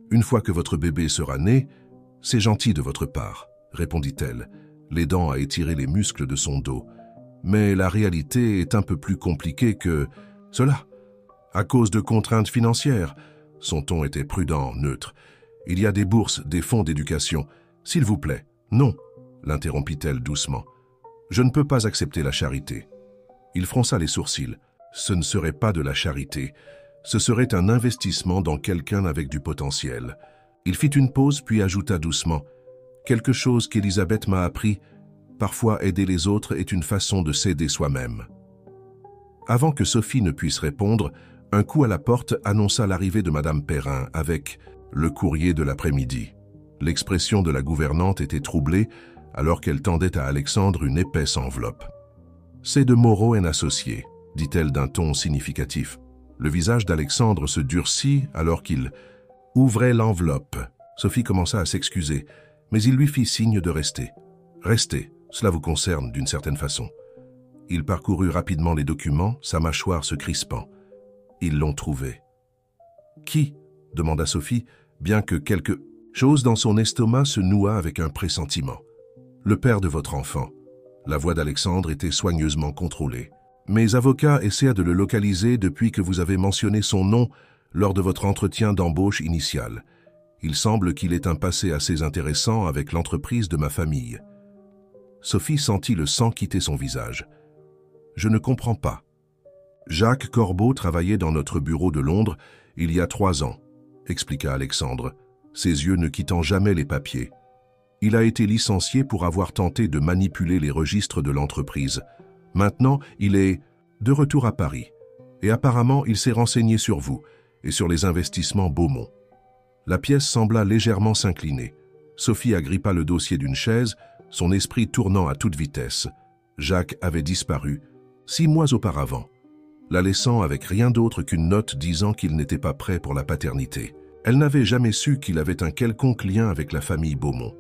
Une fois que votre bébé sera né, c'est gentil de votre part, » répondit-elle, l'aidant à étirer les muscles de son dos. « Mais la réalité est un peu plus compliquée que cela. À cause de contraintes financières, » son ton était prudent, neutre. « Il y a des bourses, des fonds d'éducation. S'il vous plaît, non, » l'interrompit-elle doucement. « Je ne peux pas accepter la charité. » Il fronça les sourcils. Ce ne serait pas de la charité. Ce serait un investissement dans quelqu'un avec du potentiel. Il fit une pause puis ajouta doucement « Quelque chose qu'Elisabeth m'a appris, parfois aider les autres est une façon de s'aider soi-même. » Avant que Sophie ne puisse répondre, un coup à la porte annonça l'arrivée de Madame Perrin avec le courrier de l'après-midi. L'expression de la gouvernante était troublée alors qu'elle tendait à Alexandre une épaisse enveloppe. « C'est de Moreau & Associés », dit-elle d'un ton significatif. Le visage d'Alexandre se durcit alors qu'il ouvrait l'enveloppe. Sophie commença à s'excuser, mais il lui fit signe de rester. « Restez, cela vous concerne d'une certaine façon. » Il parcourut rapidement les documents, sa mâchoire se crispant. Ils l'ont trouvé. « Qui ?» demanda Sophie, bien que quelque chose dans son estomac se noua avec un pressentiment. « Le père de votre enfant. » La voix d'Alexandre était soigneusement contrôlée. « Mes avocats essaient de le localiser depuis que vous avez mentionné son nom lors de votre entretien d'embauche initial. Il semble qu'il ait un passé assez intéressant avec l'entreprise de ma famille. » Sophie sentit le sang quitter son visage. « Je ne comprends pas. » Jacques Corbeau travaillait dans notre bureau de Londres il y a 3 ans, expliqua Alexandre, ses yeux ne quittant jamais les papiers. Il a été licencié pour avoir tenté de manipuler les registres de l'entreprise. Maintenant, il est de retour à Paris. Et apparemment, il s'est renseigné sur vous et sur les investissements Beaumont. La pièce sembla légèrement s'incliner. Sophie agrippa le dossier d'une chaise, son esprit tournant à toute vitesse. Jacques avait disparu 6 mois auparavant, la laissant avec rien d'autre qu'une note disant qu'il n'était pas prêt pour la paternité. Elle n'avait jamais su qu'il avait un quelconque lien avec la famille Beaumont.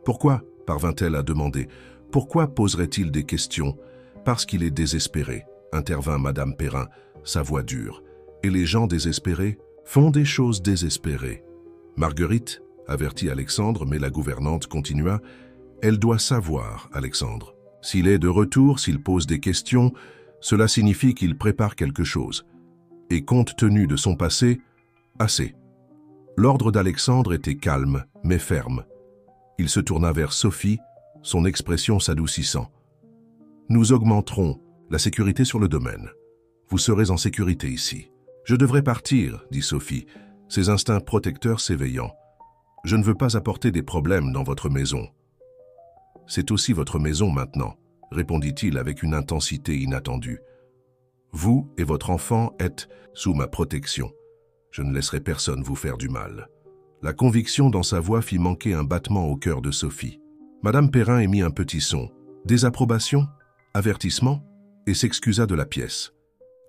Pourquoi, parvint-elle à demander, pourquoi poserait-il des questions? Parce qu'il est désespéré, intervint Madame Perrin, sa voix dure. Et les gens désespérés font des choses désespérées. Marguerite, avertit Alexandre, mais la gouvernante continua, elle doit savoir, Alexandre. S'il est de retour, s'il pose des questions, cela signifie qu'il prépare quelque chose. Et compte tenu de son passé, assez. L'ordre d'Alexandre était calme, mais ferme. Il se tourna vers Sophie, son expression s'adoucissant. « Nous augmenterons la sécurité sur le domaine. Vous serez en sécurité ici. »« Je devrais partir, » dit Sophie, ses instincts protecteurs s'éveillant. « Je ne veux pas apporter des problèmes dans votre maison. »« C'est aussi votre maison maintenant, » répondit-il avec une intensité inattendue. « Vous et votre enfant êtes sous ma protection. Je ne laisserai personne vous faire du mal. » La conviction dans sa voix fit manquer un battement au cœur de Sophie. Madame Perrin émit un petit son. Désapprobation? Avertissement? Et s'excusa de la pièce.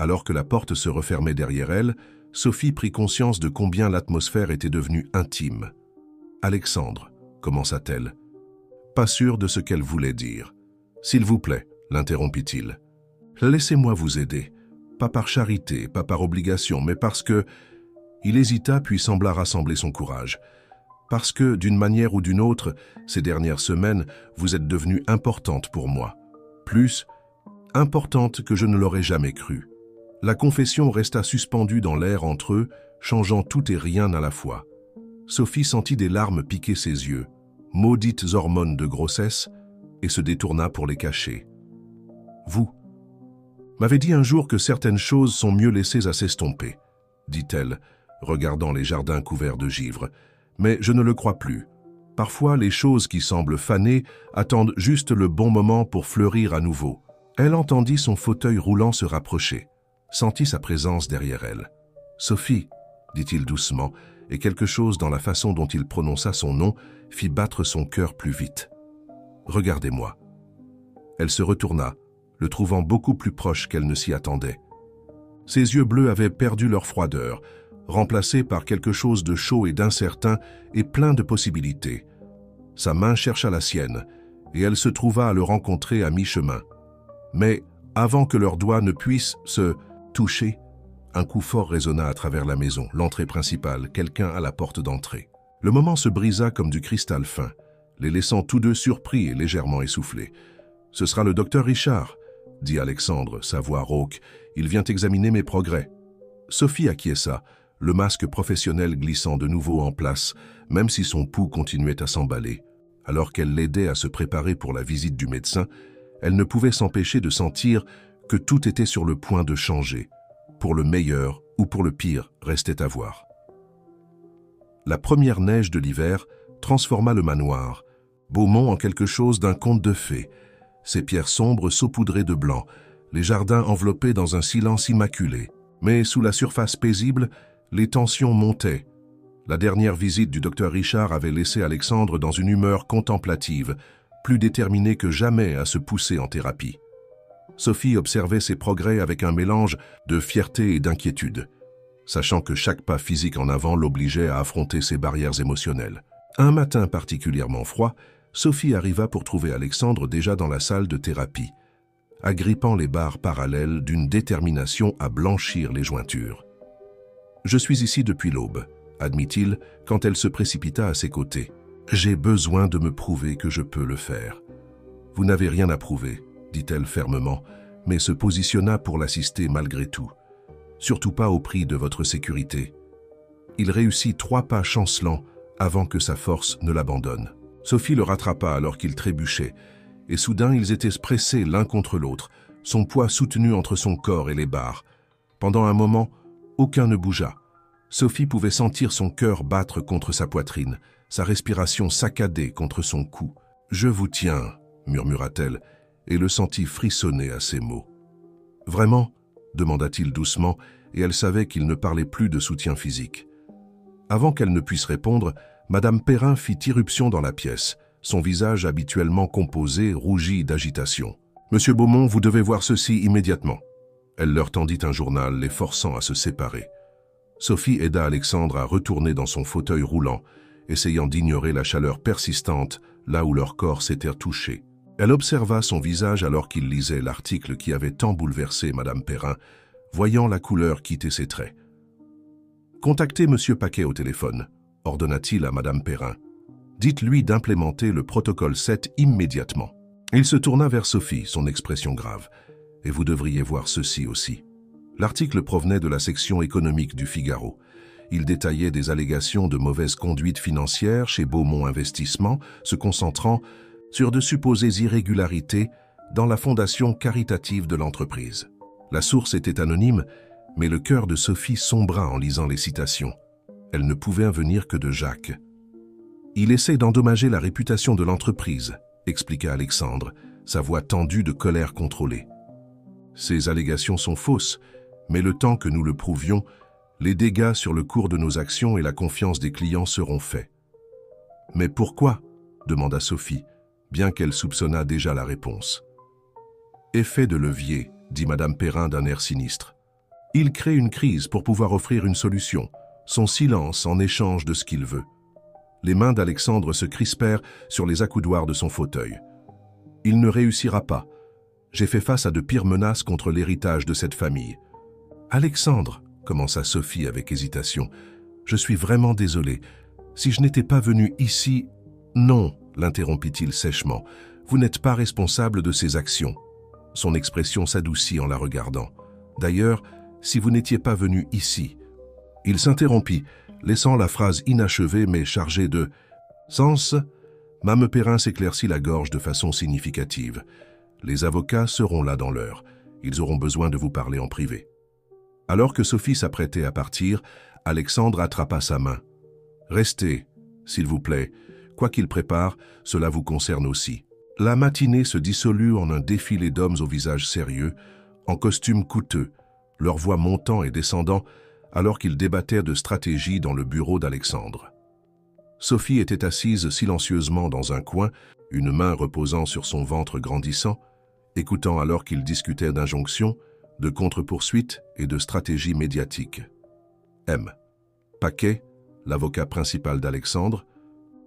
Alors que la porte se refermait derrière elle, Sophie prit conscience de combien l'atmosphère était devenue intime. « Alexandre, » commença-t-elle. Pas sûre de ce qu'elle voulait dire. « S'il vous plaît, » l'interrompit-il. « Laissez-moi vous aider. Pas par charité, pas par obligation, mais parce que... » Il hésita puis sembla rassembler son courage. « Parce que, d'une manière ou d'une autre, ces dernières semaines, vous êtes devenue importante pour moi. Plus importante que je ne l'aurais jamais cru. » La confession resta suspendue dans l'air entre eux, changeant tout et rien à la fois. Sophie sentit des larmes piquer ses yeux, maudites hormones de grossesse, et se détourna pour les cacher. « Vous m'avez dit un jour que certaines choses sont mieux laissées à s'estomper, » dit-elle, regardant les jardins couverts de givre. « Mais je ne le crois plus. Parfois, les choses qui semblent fanées attendent juste le bon moment pour fleurir à nouveau. » Elle entendit son fauteuil roulant se rapprocher, sentit sa présence derrière elle. « Sophie » dit-il doucement, et quelque chose dans la façon dont il prononça son nom fit battre son cœur plus vite. « Regardez-moi. » Elle se retourna, le trouvant beaucoup plus proche qu'elle ne s'y attendait. Ses yeux bleus avaient perdu leur froideur, remplacés par quelque chose de chaud et d'incertain et plein de possibilités. Sa main chercha la sienne, et elle se trouva à le rencontrer à mi-chemin. Mais, avant que leurs doigts ne puissent se toucher, un coup fort résonna à travers la maison, l'entrée principale, quelqu'un à la porte d'entrée. Le moment se brisa comme du cristal fin, les laissant tous deux surpris et légèrement essoufflés. « Ce sera le docteur Richard », dit Alexandre, sa voix rauque. « Il vient examiner mes progrès. » Sophie acquiesça, le masque professionnel glissant de nouveau en place, même si son pouls continuait à s'emballer. Alors qu'elle l'aidait à se préparer pour la visite du médecin, elle ne pouvait s'empêcher de sentir que tout était sur le point de changer. Pour le meilleur ou pour le pire, restait à voir. La première neige de l'hiver transforma le manoir, Beaumont en quelque chose d'un conte de fées. Ses pierres sombres saupoudraient de blanc, les jardins enveloppés dans un silence immaculé. Mais sous la surface paisible, les tensions montaient. La dernière visite du docteur Richard avait laissé Alexandre dans une humeur contemplative, plus déterminé que jamais à se pousser en thérapie. Sophie observait ses progrès avec un mélange de fierté et d'inquiétude, sachant que chaque pas physique en avant l'obligeait à affronter ses barrières émotionnelles. Un matin particulièrement froid, Sophie arriva pour trouver Alexandre déjà dans la salle de thérapie, agrippant les barres parallèles d'une détermination à blanchir les jointures. « Je suis ici depuis l'aube », admit-il quand elle se précipita à ses côtés. « J'ai besoin de me prouver que je peux le faire. »« Vous n'avez rien à prouver, » dit-elle fermement, mais se positionna pour l'assister malgré tout. « Surtout pas au prix de votre sécurité. » Il réussit 3 pas chancelants avant que sa force ne l'abandonne. Sophie le rattrapa alors qu'il trébuchait, et soudain ils étaient pressés l'un contre l'autre, son poids soutenu entre son corps et les barres. Pendant un moment, aucun ne bougea. Sophie pouvait sentir son cœur battre contre sa poitrine, sa respiration saccadée contre son cou. « Je vous tiens », murmura-t-elle, et le sentit frissonner à ces mots. « Vraiment ?» demanda-t-il doucement, et elle savait qu'il ne parlait plus de soutien physique. Avant qu'elle ne puisse répondre, Madame Perrin fit irruption dans la pièce, son visage habituellement composé rougit d'agitation. « Monsieur Beaumont, vous devez voir ceci immédiatement. » Elle leur tendit un journal, les forçant à se séparer. Sophie aida Alexandre à retourner dans son fauteuil roulant, essayant d'ignorer la chaleur persistante là où leur corps s'était touché. Elle observa son visage alors qu'il lisait l'article qui avait tant bouleversé Madame Perrin, voyant la couleur quitter ses traits. « Contactez Monsieur Paquet au téléphone », ordonna-t-il à Madame Perrin. « Dites-lui d'implémenter le protocole 7 immédiatement. » Il se tourna vers Sophie, son expression grave. « Et vous devriez voir ceci aussi. » L'article provenait de la section économique du Figaro. Il détaillait des allégations de mauvaise conduite financière chez Beaumont Investissement, se concentrant sur de supposées irrégularités dans la fondation caritative de l'entreprise. La source était anonyme, mais le cœur de Sophie sombra en lisant les citations. Elle ne pouvait venir que de Jacques. « Il essaie d'endommager la réputation de l'entreprise », expliqua Alexandre, sa voix tendue de colère contrôlée. « Ces allégations sont fausses, mais le temps que nous le prouvions, les dégâts sur le cours de nos actions et la confiance des clients seront faits. »« Mais pourquoi ?» demanda Sophie, bien qu'elle soupçonnât déjà la réponse. « Effet de levier, » dit Madame Perrin d'un air sinistre. « Il crée une crise pour pouvoir offrir une solution, son silence en échange de ce qu'il veut. » Les mains d'Alexandre se crispèrent sur les accoudoirs de son fauteuil. « Il ne réussira pas. J'ai fait face à de pires menaces contre l'héritage de cette famille. »« Alexandre, » commença Sophie avec hésitation, « je suis vraiment désolé. Si je n'étais pas venu ici... »« Non, » l'interrompit-il sèchement, « vous n'êtes pas responsable de ces actions. » Son expression s'adoucit en la regardant. « D'ailleurs, si vous n'étiez pas venu ici, Il s'interrompit, laissant la phrase inachevée mais chargée de sens. Mme Perrin s'éclaircit la gorge de façon significative. Les avocats seront là dans l'heure. Ils auront besoin de vous parler en privé. Alors que Sophie s'apprêtait à partir, Alexandre attrapa sa main. « Restez, s'il vous plaît. Quoi qu'il prépare, cela vous concerne aussi. » La matinée se dissolut en un défilé d'hommes au visage sérieux, en costumes coûteux, leur voix montant et descendant alors qu'ils débattaient de stratégie dans le bureau d'Alexandre. Sophie était assise silencieusement dans un coin, une main reposant sur son ventre grandissant, écoutant alors qu'ils discutaient d'injonctions, de contre-poursuites et de stratégie médiatique. M. Paquet, l'avocat principal d'Alexandre,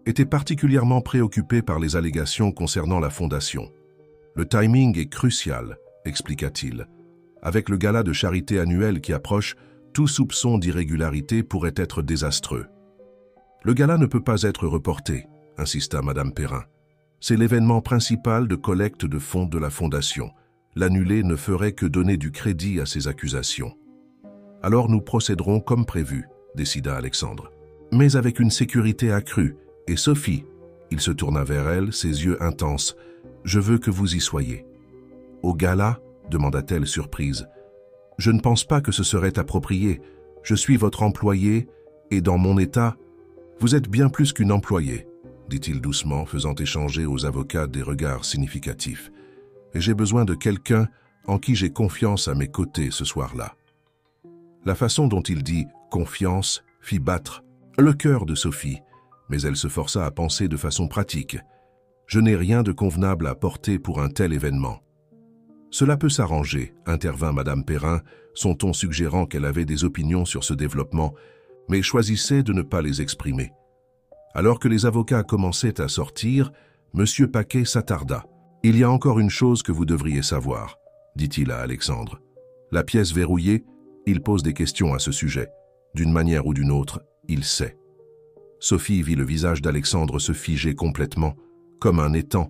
était particulièrement préoccupé par les allégations concernant la fondation. « Le timing est crucial », expliqua-t-il. « Avec le gala de charité annuel qui approche, tout soupçon d'irrégularité pourrait être désastreux. » « Le gala ne peut pas être reporté », insista Madame Perrin. « C'est l'événement principal de collecte de fonds de la Fondation. L'annuler ne ferait que donner du crédit à ces accusations. »« Alors nous procéderons comme prévu », décida Alexandre. « Mais avec une sécurité accrue. Et Sophie, il se tourna vers elle, ses yeux intenses. « Je veux que vous y soyez. »« Au gala ?» demanda-t-elle surprise. « Je ne pense pas que ce serait approprié. Je suis votre employé et dans mon état... » « Vous êtes bien plus qu'une employée, » dit-il doucement, faisant échanger aux avocats des regards significatifs. « Et j'ai besoin de quelqu'un en qui j'ai confiance à mes côtés ce soir-là. » La façon dont il dit « confiance » fit battre le cœur de Sophie, mais elle se força à penser de façon pratique. « Je n'ai rien de convenable à porter pour un tel événement. »« Cela peut s'arranger, » intervint Madame Perrin, son ton suggérant qu'elle avait des opinions sur ce développement, mais choisissait de ne pas les exprimer. Alors que les avocats commençaient à sortir, M. Paquet s'attarda. « Il y a encore une chose que vous devriez savoir, » dit-il à Alexandre. « La pièce verrouillée, il pose des questions à ce sujet. D'une manière ou d'une autre, il sait. » Sophie vit le visage d'Alexandre se figer complètement, comme un étang,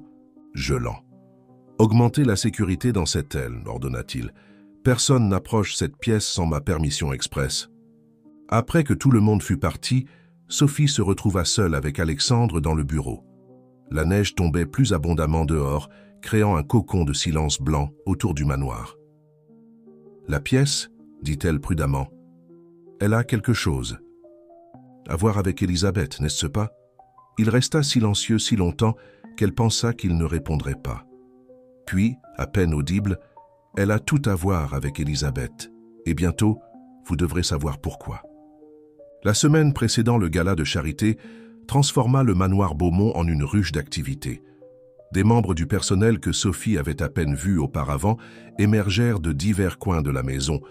gelant. « Augmentez la sécurité dans cette aile, » ordonna-t-il. « Personne n'approche cette pièce sans ma permission expresse. » Après que tout le monde fut parti, Sophie se retrouva seule avec Alexandre dans le bureau. La neige tombait plus abondamment dehors, créant un cocon de silence blanc autour du manoir. « La pièce, » dit-elle prudemment, « elle a quelque chose. À voir avec Elisabeth, n'est-ce pas ?» Il resta silencieux si longtemps qu'elle pensa qu'il ne répondrait pas. Puis, à peine audible, « Elle a tout à voir avec Elisabeth, et bientôt, vous devrez savoir pourquoi. » La semaine précédant le gala de charité transforma le manoir Beaumont en une ruche d'activité. Des membres du personnel que Sophie avait à peine vus auparavant émergèrent de divers coins de la maison,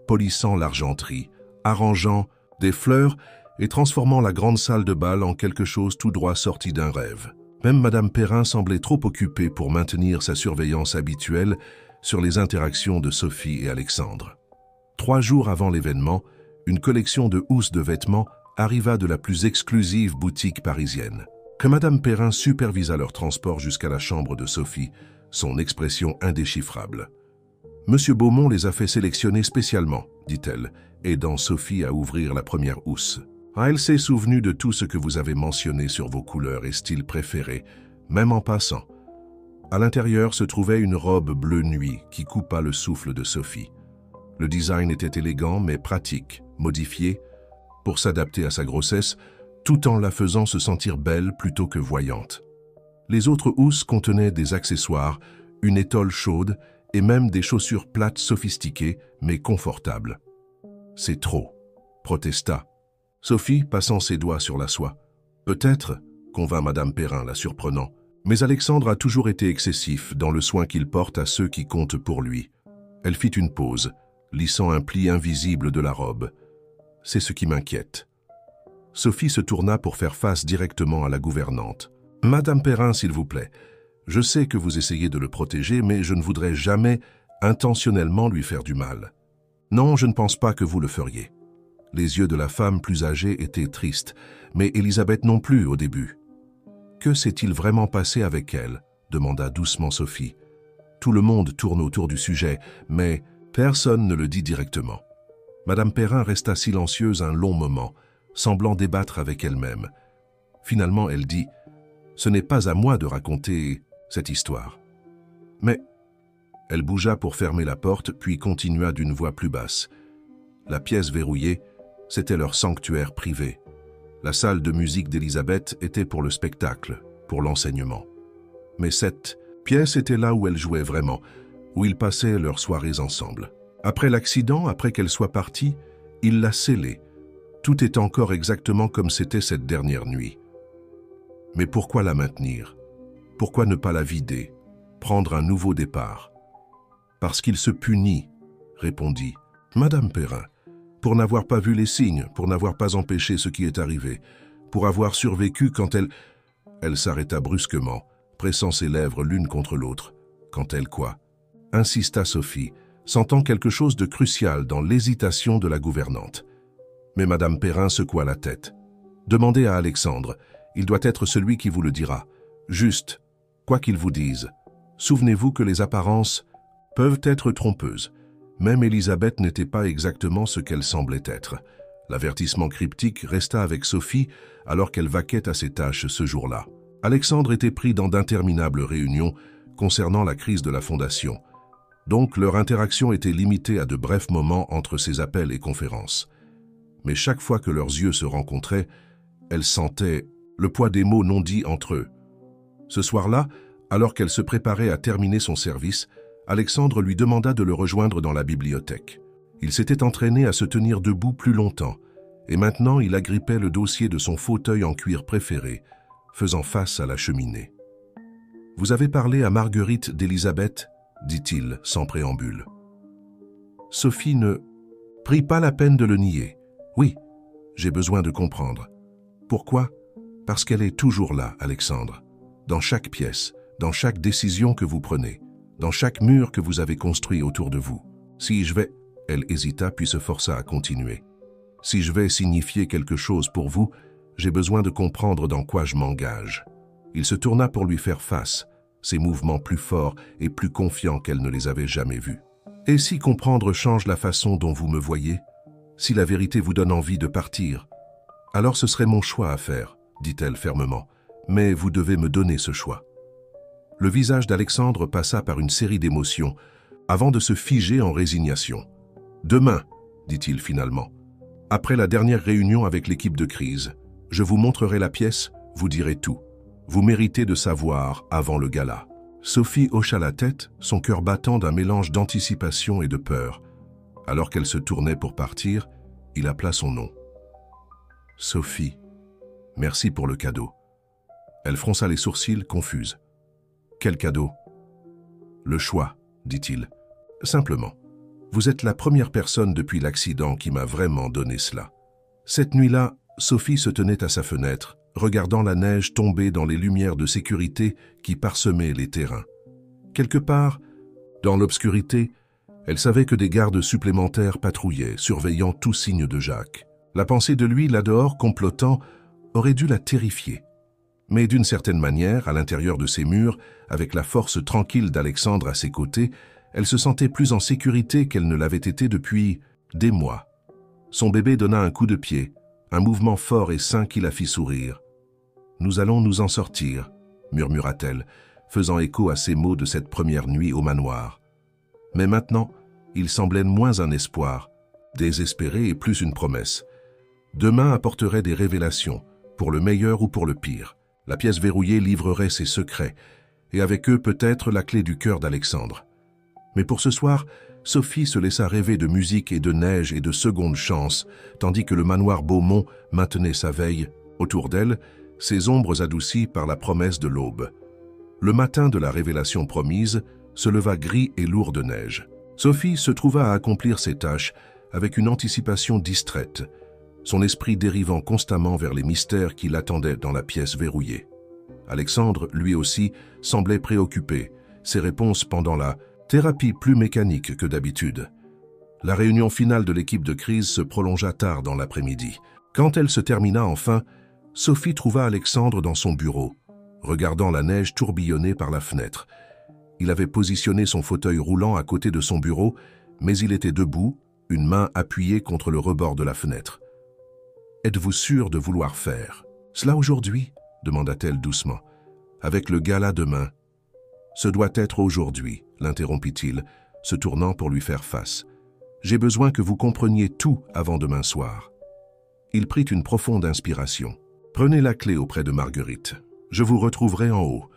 polissant l'argenterie, arrangeant des fleurs et transformant la grande salle de bal en quelque chose tout droit sorti d'un rêve. Même Madame Perrin semblait trop occupée pour maintenir sa surveillance habituelle sur les interactions de Sophie et Alexandre. 3 jours avant l'événement, une collection de housses de vêtements arriva de la plus exclusive boutique parisienne. Que Madame Perrin supervisa leur transport jusqu'à la chambre de Sophie, son expression indéchiffrable. « Monsieur Beaumont les a fait sélectionner spécialement, » dit-elle, aidant Sophie à ouvrir la première housse. « Ah, elle s'est souvenue de tout ce que vous avez mentionné sur vos couleurs et styles préférés, même en passant. » À l'intérieur se trouvait une robe bleu nuit qui coupa le souffle de Sophie. Le design était élégant mais pratique, modifié pour s'adapter à sa grossesse, tout en la faisant se sentir belle plutôt que voyante. Les autres housses contenaient des accessoires, une étole chaude et même des chaussures plates sophistiquées mais confortables. « C'est trop », protesta Sophie, passant ses doigts sur la soie. « Peut-être », convint Madame Perrin, la surprenant, mais Alexandre a toujours été excessif dans le soin qu'il porte à ceux qui comptent pour lui. Elle fit une pause, lissant un pli invisible de la robe. « C'est ce qui m'inquiète. » Sophie se tourna pour faire face directement à la gouvernante. « Madame Perrin, s'il vous plaît, je sais que vous essayez de le protéger, mais je ne voudrais jamais intentionnellement lui faire du mal. Non, je ne pense pas que vous le feriez. » Les yeux de la femme plus âgée étaient tristes, mais Elisabeth non plus au début. « Que s'est-il vraiment passé avec elle ?» demanda doucement Sophie. Tout le monde tourne autour du sujet, mais personne ne le dit directement. Madame Perrin resta silencieuse un long moment, semblant débattre avec elle-même. Finalement, elle dit « Ce n'est pas à moi de raconter cette histoire. » Mais elle bougea pour fermer la porte, puis continua d'une voix plus basse. La pièce verrouillée, c'était leur sanctuaire privé. La salle de musique d'Elisabeth était pour le spectacle, pour l'enseignement. Mais cette pièce était là où elle jouait vraiment, où ils passaient leurs soirées ensemble. Après l'accident, après qu'elle soit partie, il l'a scellée. Tout est encore exactement comme c'était cette dernière nuit. Mais pourquoi la maintenir? Pourquoi ne pas la vider, prendre un nouveau départ? Parce qu'il se punit, répondit Madame Perrin, pour n'avoir pas vu les signes, pour n'avoir pas empêché ce qui est arrivé, pour avoir survécu quand elle... Elle s'arrêta brusquement, pressant ses lèvres l'une contre l'autre. Quand elle quoi? Insista Sophie, sentant quelque chose de crucial dans l'hésitation de la gouvernante. Mais Madame Perrin secoua la tête. Demandez à Alexandre, il doit être celui qui vous le dira. Juste, quoi qu'il vous dise. Souvenez-vous que les apparences peuvent être trompeuses. Même Elisabeth n'était pas exactement ce qu'elle semblait être. L'avertissement cryptique resta avec Sophie alors qu'elle vaquait à ses tâches ce jour-là. Alexandre était pris dans d'interminables réunions concernant la crise de la Fondation. Donc leur interaction était limitée à de brefs moments entre ses appels et conférences. Mais chaque fois que leurs yeux se rencontraient, elle sentait le poids des mots non dits entre eux. Ce soir-là, alors qu'elle se préparait à terminer son service, Alexandre lui demanda de le rejoindre dans la bibliothèque. Il s'était entraîné à se tenir debout plus longtemps, et maintenant il agrippait le dossier de son fauteuil en cuir préféré, faisant face à la cheminée. « Vous avez parlé à Marguerite d'Elisabeth ?» dit-il sans préambule. Sophie ne prit pas la peine de le nier. « Oui, j'ai besoin de comprendre. » Pourquoi? Parce qu'elle est toujours là, Alexandre. Dans chaque pièce, dans chaque décision que vous prenez, dans chaque mur que vous avez construit autour de vous. Si je vais... Elle hésita puis se força à continuer. Si je vais signifier quelque chose pour vous, j'ai besoin de comprendre dans quoi je m'engage. Il se tourna pour lui faire face, ses mouvements plus forts et plus confiants qu'elle ne les avait jamais vus. Et si comprendre change la façon dont vous me voyez? Si la vérité vous donne envie de partir? Alors ce serait mon choix à faire, dit-elle fermement. Mais vous devez me donner ce choix. Le visage d'Alexandre passa par une série d'émotions, avant de se figer en résignation. « Demain, dit-il finalement, après la dernière réunion avec l'équipe de crise, je vous montrerai la pièce, vous direz tout. Vous méritez de savoir avant le gala. » Sophie hocha la tête, son cœur battant d'un mélange d'anticipation et de peur. Alors qu'elle se tournait pour partir, il appela son nom. « Sophie, merci pour le cadeau. » Elle fronça les sourcils, confuse. « Quel cadeau ?»« Le choix, dit-il. Simplement. Vous êtes la première personne depuis l'accident qui m'a vraiment donné cela. » Cette nuit-là, Sophie se tenait à sa fenêtre, regardant la neige tomber dans les lumières de sécurité qui parsemaient les terrains. Quelque part, dans l'obscurité, elle savait que des gardes supplémentaires patrouillaient, surveillant tout signe de Jacques. La pensée de lui, là dehors, complotant, aurait dû la terrifier. Mais d'une certaine manière, à l'intérieur de ces murs, avec la force tranquille d'Alexandre à ses côtés, elle se sentait plus en sécurité qu'elle ne l'avait été depuis des mois. Son bébé donna un coup de pied, un mouvement fort et sain qui la fit sourire. « Nous allons nous en sortir », murmura-t-elle, faisant écho à ces mots de cette première nuit au manoir. Mais maintenant, il semblait moins un espoir, désespéré et plus une promesse. Demain apporterait des révélations, pour le meilleur ou pour le pire. La pièce verrouillée livrerait ses secrets, et avec eux peut-être la clé du cœur d'Alexandre. Mais pour ce soir, Sophie se laissa rêver de musique et de neige et de secondes chances, tandis que le manoir Beaumont maintenait sa veille, autour d'elle, ses ombres adoucies par la promesse de l'aube. Le matin de la révélation promise se leva gris et lourd de neige. Sophie se trouva à accomplir ses tâches avec une anticipation distraite, son esprit dérivant constamment vers les mystères qui l'attendaient dans la pièce verrouillée. Alexandre, lui aussi, semblait préoccupé, ses réponses pendant la thérapie plus mécanique que d'habitude. La réunion finale de l'équipe de crise se prolongea tard dans l'après-midi. Quand elle se termina enfin, Sophie trouva Alexandre dans son bureau, regardant la neige tourbillonner par la fenêtre. Il avait positionné son fauteuil roulant à côté de son bureau, mais il était debout, une main appuyée contre le rebord de la fenêtre. « Êtes-vous sûr de vouloir faire cela aujourd'hui » demanda-t-elle doucement. « Avec le gala demain. »« Ce doit être aujourd'hui, » l'interrompit-il, se tournant pour lui faire face. « J'ai besoin que vous compreniez tout avant demain soir. » Il prit une profonde inspiration. « Prenez la clé auprès de Marguerite. Je vous retrouverai en haut. »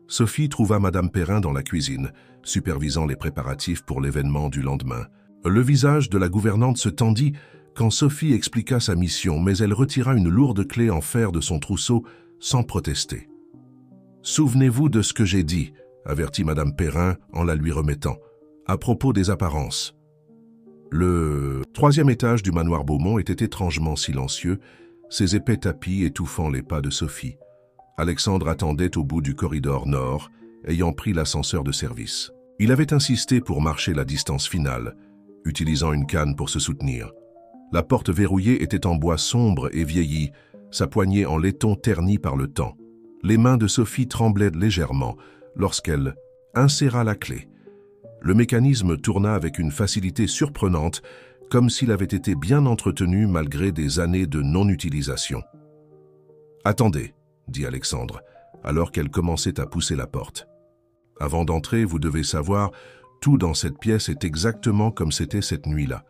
Sophie trouva Madame Perrin dans la cuisine, supervisant les préparatifs pour l'événement du lendemain. Le visage de la gouvernante se tendit quand Sophie expliqua sa mission, mais elle retira une lourde clé en fer de son trousseau sans protester. « Souvenez-vous de ce que j'ai dit, » avertit Madame Perrin en la lui remettant, « à propos des apparences. » Le troisième étage du manoir Beaumont était étrangement silencieux, ses épais tapis étouffant les pas de Sophie. Alexandre attendait au bout du corridor nord, ayant pris l'ascenseur de service. Il avait insisté pour marcher la distance finale, utilisant une canne pour se soutenir. La porte verrouillée était en bois sombre et vieilli, sa poignée en laiton ternie par le temps. Les mains de Sophie tremblaient légèrement lorsqu'elle inséra la clé. Le mécanisme tourna avec une facilité surprenante, comme s'il avait été bien entretenu malgré des années de non-utilisation. « Attendez », dit Alexandre, alors qu'elle commençait à pousser la porte. « Avant d'entrer, vous devez savoir, tout dans cette pièce est exactement comme c'était cette nuit-là.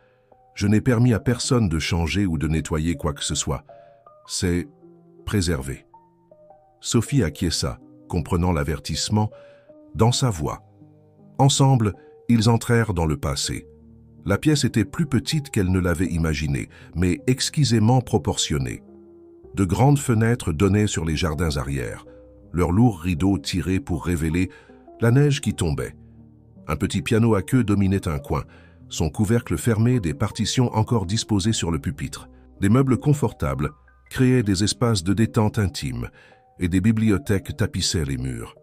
Je n'ai permis à personne de changer ou de nettoyer quoi que ce soit. C'est préservé. » Sophie acquiesça, comprenant l'avertissement, dans sa voix. Ensemble, ils entrèrent dans le passé. La pièce était plus petite qu'elle ne l'avait imaginé, mais exquisément proportionnée. De grandes fenêtres donnaient sur les jardins arrière, leurs lourds rideaux tirés pour révéler la neige qui tombait. Un petit piano à queue dominait un coin, son couvercle fermé, des partitions encore disposées sur le pupitre. Des meubles confortables créaient des espaces de détente intime et des bibliothèques tapissaient les murs.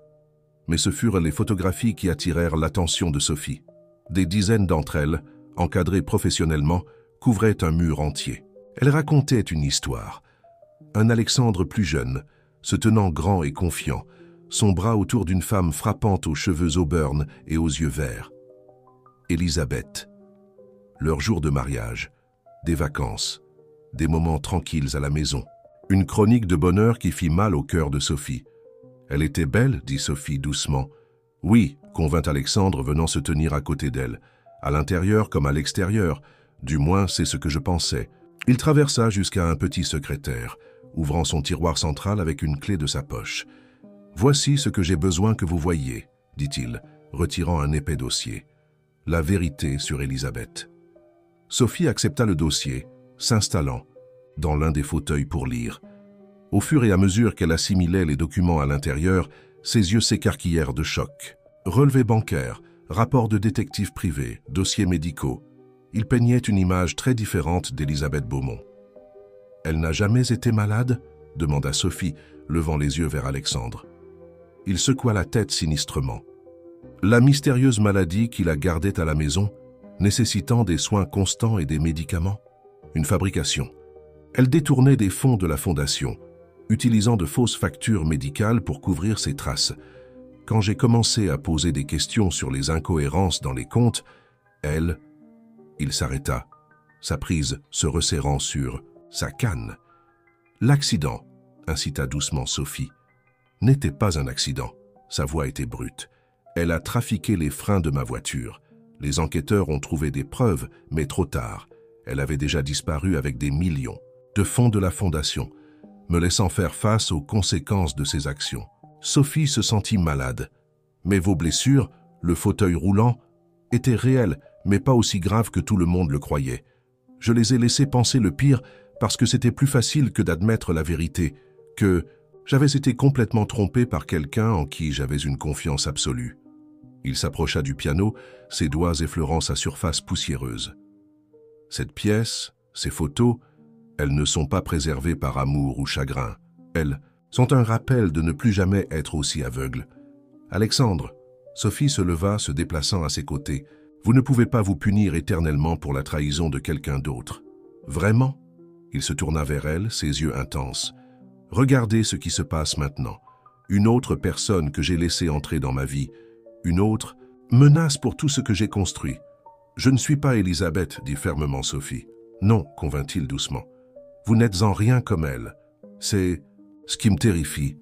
Mais ce furent les photographies qui attirèrent l'attention de Sophie. Des dizaines d'entre elles, encadrées professionnellement, couvraient un mur entier. Elles racontaient une histoire. Un Alexandre plus jeune, se tenant grand et confiant, son bras autour d'une femme frappante aux cheveux auburn et aux yeux verts. Élisabeth. Leur jour de mariage, des vacances, des moments tranquilles à la maison. Une chronique de bonheur qui fit mal au cœur de Sophie. « Elle était belle » dit Sophie doucement. « Oui » convint Alexandre venant se tenir à côté d'elle. « À l'intérieur comme à l'extérieur, du moins c'est ce que je pensais. » Il traversa jusqu'à un petit secrétaire, ouvrant son tiroir central avec une clé de sa poche. « Voici ce que j'ai besoin que vous voyiez » dit-il, retirant un épais dossier. « La vérité sur Élisabeth. » Sophie accepta le dossier, s'installant dans l'un des fauteuils pour lire. Au fur et à mesure qu'elle assimilait les documents à l'intérieur, ses yeux s'écarquillèrent de choc. Relevés bancaires, rapports de détectives privés, dossiers médicaux. Il peignait une image très différente d'Élisabeth Beaumont. « Elle n'a jamais été malade ?» demanda Sophie, levant les yeux vers Alexandre. Il secoua la tête sinistrement. La mystérieuse maladie qui la gardait à la maison, nécessitant des soins constants et des médicaments. Une fabrication. Elle détournait des fonds de la fondation, utilisant de fausses factures médicales pour couvrir ses traces. Quand j'ai commencé à poser des questions sur les incohérences dans les comptes, elle... Il s'arrêta, sa prise se resserrant sur sa canne. L'accident, incita doucement Sophie, n'était pas un accident. Sa voix était brute. Elle a trafiqué les freins de ma voiture. Les enquêteurs ont trouvé des preuves, mais trop tard. Elle avait déjà disparu avec des millions de fonds de la fondation, me laissant faire face aux conséquences de ses actions. Sophie se sentit malade. Mais vos blessures, le fauteuil roulant, étaient réelles, mais pas aussi graves que tout le monde le croyait. Je les ai laissés penser le pire parce que c'était plus facile que d'admettre la vérité, que j'avais été complètement trompé par quelqu'un en qui j'avais une confiance absolue. Il s'approcha du piano, ses doigts effleurant sa surface poussiéreuse. Cette pièce, ces photos, elles ne sont pas préservées par amour ou chagrin. Elles sont un rappel de ne plus jamais être aussi aveugle. Alexandre, Sophie se leva, se déplaçant à ses côtés. Vous ne pouvez pas vous punir éternellement pour la trahison de quelqu'un d'autre. Vraiment? Il se tourna vers elle, ses yeux intenses. Regardez ce qui se passe maintenant. Une autre personne que j'ai laissée entrer dans ma vie. Une autre menace pour tout ce que j'ai construit. « Je ne suis pas Elisabeth, dit fermement Sophie. « Non, convint-il doucement. Vous n'êtes en rien comme elle. C'est ce qui me terrifie. »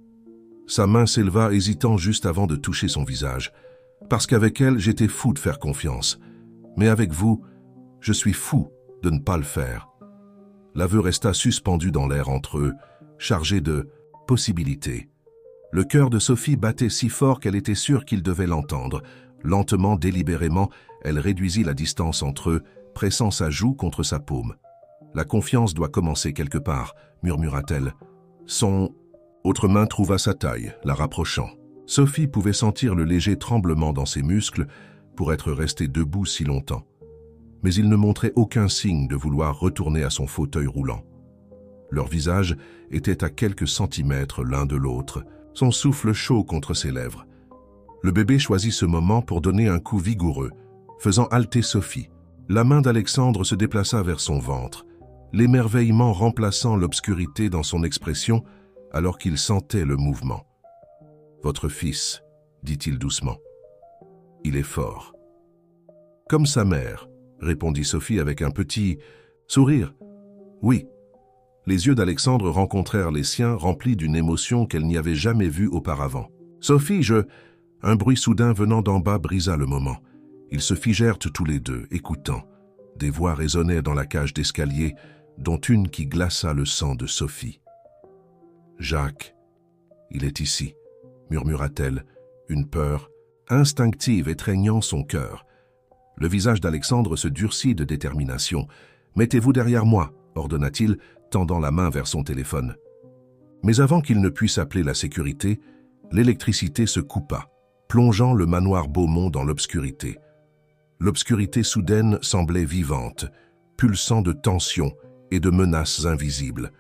Sa main s'éleva, hésitant juste avant de toucher son visage. « Parce qu'avec elle, j'étais fou de faire confiance. Mais avec vous, je suis fou de ne pas le faire. » L'aveu resta suspendu dans l'air entre eux, chargé de possibilités. Le cœur de Sophie battait si fort qu'elle était sûre qu'il devait l'entendre. Lentement, délibérément, elle réduisit la distance entre eux, pressant sa joue contre sa paume. « La confiance doit commencer quelque part, » murmura-t-elle. Son autre main trouva sa taille, la rapprochant. Sophie pouvait sentir le léger tremblement dans ses muscles pour être restée debout si longtemps. Mais il ne montrait aucun signe de vouloir retourner à son fauteuil roulant. Leurs visages étaient à quelques centimètres l'un de l'autre, son souffle chaud contre ses lèvres. Le bébé choisit ce moment pour donner un coup vigoureux, faisant halter Sophie. La main d'Alexandre se déplaça vers son ventre, l'émerveillement remplaçant l'obscurité dans son expression alors qu'il sentait le mouvement. « Votre fils, dit-il doucement. Il est fort. »« Comme sa mère, » répondit Sophie avec un petit sourire. « Oui. » Les yeux d'Alexandre rencontrèrent les siens remplis d'une émotion qu'elle n'y avait jamais vue auparavant. « Sophie, je... » Un bruit soudain venant d'en bas brisa le moment. Ils se figèrent tous les deux, écoutant. Des voix résonnaient dans la cage d'escalier, dont une qui glaça le sang de Sophie. « Jacques, il est ici, » murmura-t-elle, une peur instinctive étreignant son cœur. Le visage d'Alexandre se durcit de détermination. « Mettez-vous derrière moi, » ordonna-t-il, tendant la main vers son téléphone. Mais avant qu'il ne puisse appeler la sécurité, l'électricité se coupa, plongeant le manoir Beaumont dans l'obscurité. L'obscurité soudaine semblait vivante, pulsant de tension et de menaces invisibles.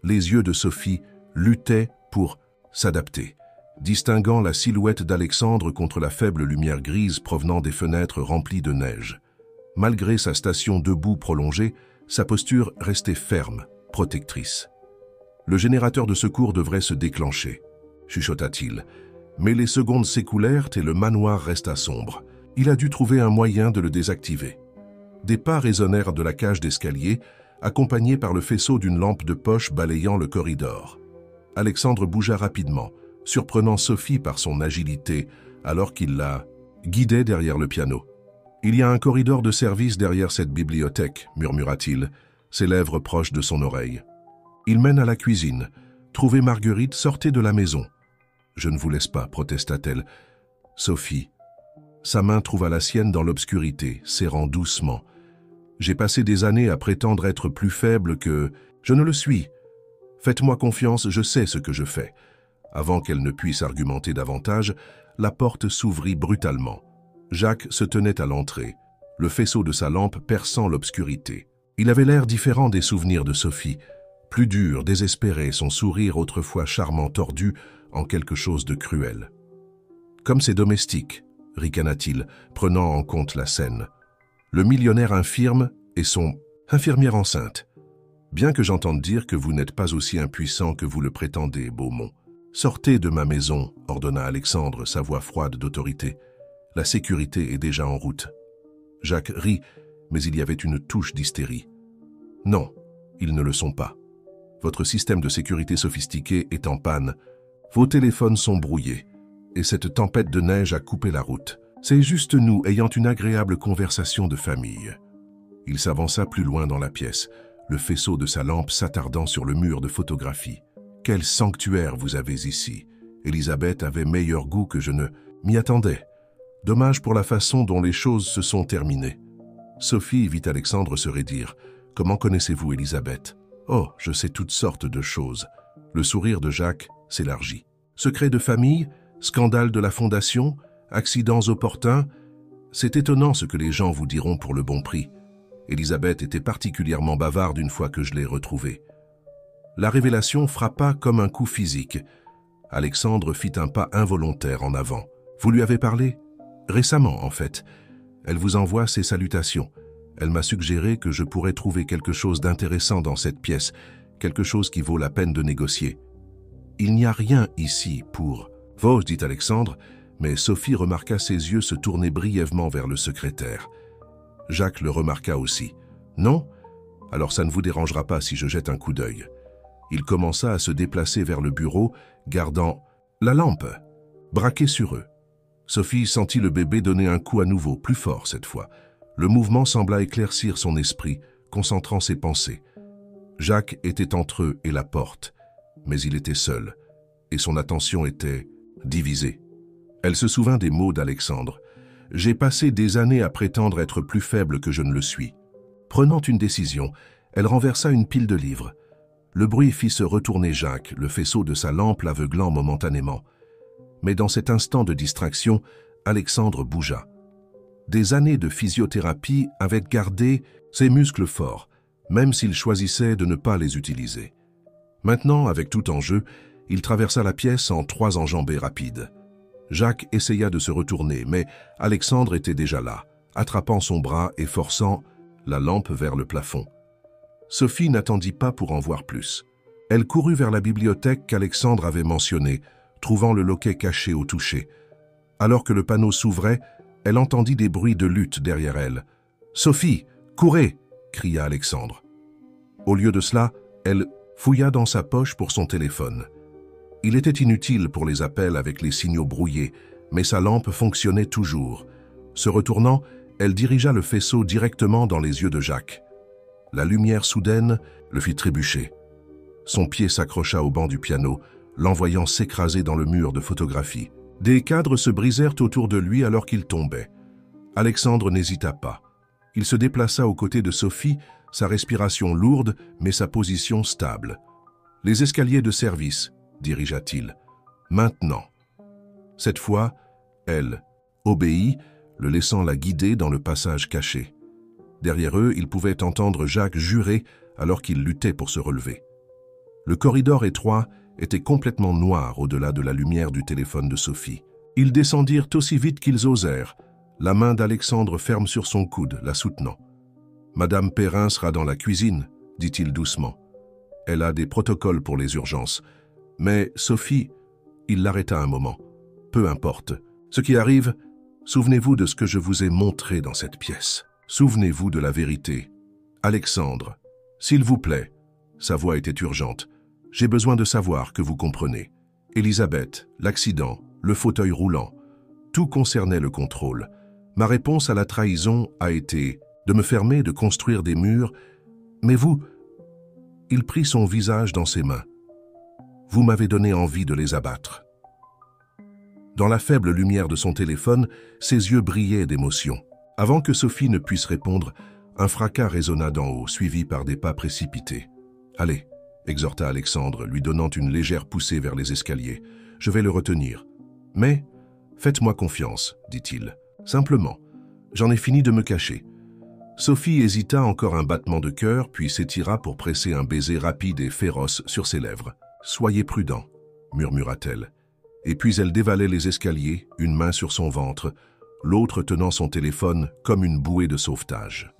Les yeux de Sophie luttaient pour s'adapter, distinguant la silhouette d'Alexandre contre la faible lumière grise provenant des fenêtres remplies de neige. Malgré sa station debout prolongée, sa posture restait ferme, protectrice. Le générateur de secours devrait se déclencher, chuchota-t-il. Mais les secondes s'écoulèrent et le manoir resta sombre. Il a dû trouver un moyen de le désactiver. Des pas résonnèrent de la cage d'escalier, accompagnés par le faisceau d'une lampe de poche balayant le corridor. Alexandre bougea rapidement, surprenant Sophie par son agilité, alors qu'il la guidait derrière le piano. « Il y a un corridor de service derrière cette bibliothèque, » murmura-t-il, ses lèvres proches de son oreille. « Il mène à la cuisine. Trouvez Marguerite, sortez de la maison. »« Je ne vous laisse pas, » protesta-t-elle. « Sophie. » Sa main trouva la sienne dans l'obscurité, serrant doucement. « J'ai passé des années à prétendre être plus faible que... Je ne le suis. Faites-moi confiance, je sais ce que je fais. » Avant qu'elle ne puisse argumenter davantage, la porte s'ouvrit brutalement. Jacques se tenait à l'entrée, le faisceau de sa lampe perçant l'obscurité. Il avait l'air différent des souvenirs de Sophie, plus dur, désespéré, son sourire autrefois charmant tordu en quelque chose de cruel. « Comme ses domestiques, » ricana-t-il, prenant en compte la scène. « Le millionnaire infirme et son infirmière enceinte. Bien que j'entende dire que vous n'êtes pas aussi impuissant que vous le prétendez, Beaumont. Sortez de ma maison, » ordonna Alexandre, sa voix froide d'autorité. « La sécurité est déjà en route. » Jacques rit, mais il y avait une touche d'hystérie. « Non, ils ne le sont pas. Votre système de sécurité sophistiqué est en panne. Vos téléphones sont brouillés. Et cette tempête de neige a coupé la route. C'est juste nous ayant une agréable conversation de famille. » Il s'avança plus loin dans la pièce, le faisceau de sa lampe s'attardant sur le mur de photographie. « Quel sanctuaire vous avez ici. Elisabeth avait meilleur goût que je ne m'y attendais. Dommage pour la façon dont les choses se sont terminées. » Sophie vit Alexandre se raidir. « Comment connaissez-vous Elisabeth ? » « Oh, je sais toutes sortes de choses. » Le sourire de Jacques s'élargit. « Secret de famille, scandale de la fondation, accidents opportuns. C'est étonnant ce que les gens vous diront pour le bon prix. Elisabeth était particulièrement bavarde une fois que je l'ai retrouvée. » La révélation frappa comme un coup physique. Alexandre fit un pas involontaire en avant. « Vous lui avez parlé ? » ?»« Récemment, en fait. Elle vous envoie ses salutations. Elle m'a suggéré que je pourrais trouver quelque chose d'intéressant dans cette pièce, quelque chose qui vaut la peine de négocier. »« Il n'y a rien ici pour... » « Vos, dit Alexandre, mais Sophie remarqua ses yeux se tourner brièvement vers le secrétaire. « Jacques le remarqua aussi. « Non? Alors ça ne vous dérangera pas si je jette un coup d'œil. » Il commença à se déplacer vers le bureau, gardant la lampe braquée sur eux. Sophie sentit le bébé donner un coup à nouveau, plus fort cette fois. Le mouvement sembla éclaircir son esprit, concentrant ses pensées. Jacques était entre eux et la porte, mais il était seul, et son attention était divisée. Elle se souvint des mots d'Alexandre. « J'ai passé des années à prétendre être plus faible que je ne le suis. » Prenant une décision, elle renversa une pile de livres. Le bruit fit se retourner Jacques, le faisceau de sa lampe l'aveuglant momentanément. Mais dans cet instant de distraction, Alexandre bougea. Des années de physiothérapie avaient gardé ses muscles forts, même s'il choisissait de ne pas les utiliser. Maintenant, avec tout en jeu, il traversa la pièce en 3 enjambées rapides. Jacques essaya de se retourner, mais Alexandre était déjà là, attrapant son bras et forçant la lampe vers le plafond. Sophie n'attendit pas pour en voir plus. Elle courut vers la bibliothèque qu'Alexandre avait mentionnée, trouvant le loquet caché au toucher. Alors que le panneau s'ouvrait, elle entendit des bruits de lutte derrière elle. « Sophie, courez !» cria Alexandre. Au lieu de cela, elle fouilla dans sa poche pour son téléphone. Il était inutile pour les appels avec les signaux brouillés, mais sa lampe fonctionnait toujours. Se retournant, elle dirigea le faisceau directement dans les yeux de Jacques. La lumière soudaine le fit trébucher. Son pied s'accrocha au banc du piano, l'envoyant s'écraser dans le mur de photographie. Des cadres se brisèrent autour de lui alors qu'il tombait. Alexandre n'hésita pas. Il se déplaça aux côtés de Sophie, sa respiration lourde mais sa position stable. « Les escaliers de service », dirigea-t-il. « Maintenant. » Cette fois, elle obéit, le laissant la guider dans le passage caché. Derrière eux, ils pouvaient entendre Jacques jurer alors qu'il luttait pour se relever. Le corridor étroit était complètement noir au-delà de la lumière du téléphone de Sophie. Ils descendirent aussi vite qu'ils osèrent, la main d'Alexandre ferme sur son coude, la soutenant. « Madame Perrin sera dans la cuisine, » dit-il doucement. « Elle a des protocoles pour les urgences. Mais Sophie, il l'arrêta un moment. Peu importe. Ce qui arrive, souvenez-vous de ce que je vous ai montré dans cette pièce. Souvenez-vous de la vérité. Alexandre, s'il vous plaît. » Sa voix était urgente. « J'ai besoin de savoir que vous comprenez. Elisabeth, l'accident, le fauteuil roulant, tout concernait le contrôle. Ma réponse à la trahison a été de me fermer, de construire des murs. Mais vous, il prit son visage dans ses mains. Vous m'avez donné envie de les abattre. » Dans la faible lumière de son téléphone, ses yeux brillaient d'émotion. Avant que Sophie ne puisse répondre, un fracas résonna d'en haut, suivi par des pas précipités. « Allez !» exhorta Alexandre, lui donnant une légère poussée vers les escaliers. « Je vais le retenir. Mais faites-moi confiance, dit-il. Simplement, j'en ai fini de me cacher. » Sophie hésita encore un battement de cœur, puis s'étira pour presser un baiser rapide et féroce sur ses lèvres. « Soyez prudent, » murmura-t-elle. Et puis elle dévalait les escaliers, une main sur son ventre, l'autre tenant son téléphone comme une bouée de sauvetage.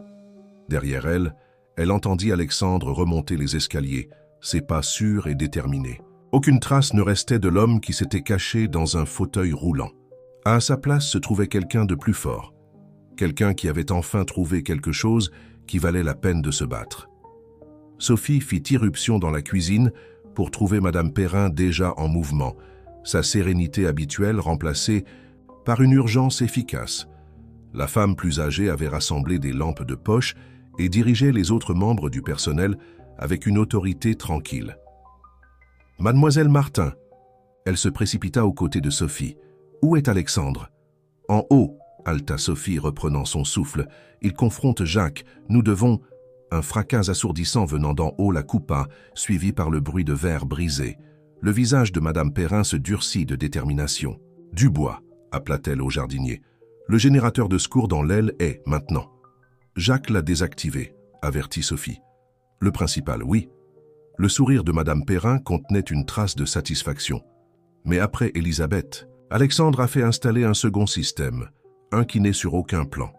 Derrière elle, elle entendit Alexandre remonter les escaliers, ses pas sûrs et déterminés. Aucune trace ne restait de l'homme qui s'était caché dans un fauteuil roulant. À sa place se trouvait quelqu'un de plus fort, quelqu'un qui avait enfin trouvé quelque chose qui valait la peine de se battre. Sophie fit irruption dans la cuisine pour trouver Madame Perrin déjà en mouvement, sa sérénité habituelle remplacée par une urgence efficace. La femme plus âgée avait rassemblé des lampes de poche et dirigeait les autres membres du personnel avec une autorité tranquille. « Mademoiselle Martin !» Elle se précipita aux côtés de Sophie. « Où est Alexandre ?»« En haut !» halta Sophie, reprenant son souffle. « Il confronte Jacques. Nous devons... » Un fracas assourdissant venant d'en haut la coupa, suivi par le bruit de verre brisé. Le visage de Madame Perrin se durcit de détermination. « Du bois !» appela-t-elle au jardinier. « Le générateur de secours dans l'aile est maintenant. » Jacques l'a désactivé, avertit Sophie. « Le principal, oui. » Le sourire de Madame Perrin contenait une trace de satisfaction. Mais après Elisabeth, Alexandre a fait installer un second système, un qui n'est sur aucun plan.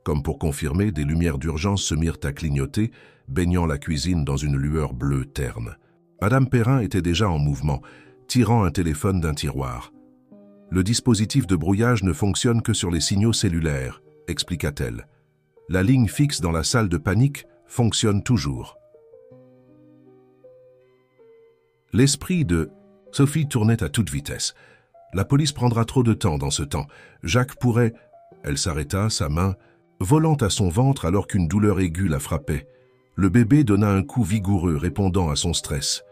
Comme pour confirmer, des lumières d'urgence se mirent à clignoter, baignant la cuisine dans une lueur bleue terne. Madame Perrin était déjà en mouvement, tirant un téléphone d'un tiroir. « Le dispositif de brouillage ne fonctionne que sur les signaux cellulaires », expliqua-t-elle. « La ligne fixe dans la salle de panique fonctionne toujours. L'esprit de Sophie tournait à toute vitesse. La police prendra trop de temps dans ce temps. Jacques pourrait... Elle s'arrêta, sa main volant à son ventre alors qu'une douleur aiguë la frappait. Le bébé donna un coup vigoureux répondant à son stress.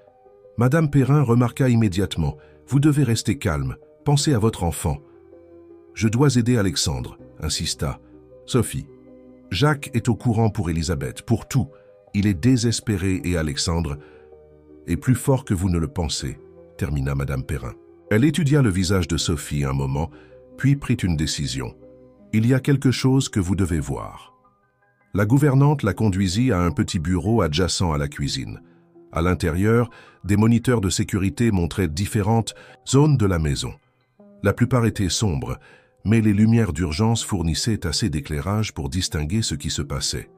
Madame Perrin remarqua immédiatement. « Vous devez rester calme. Pensez à votre enfant. »« Je dois aider Alexandre, » insista Sophie. « Jacques est au courant pour Elisabeth, pour tout. Il est désespéré et Alexandre est plus fort que vous ne le pensez, » termina Madame Perrin. Elle étudia le visage de Sophie un moment, puis prit une décision. « Il y a quelque chose que vous devez voir. » La gouvernante la conduisit à un petit bureau adjacent à la cuisine. À l'intérieur, des moniteurs de sécurité montraient différentes zones de la maison. La plupart étaient sombres, mais les lumières d'urgence fournissaient assez d'éclairage pour distinguer ce qui se passait.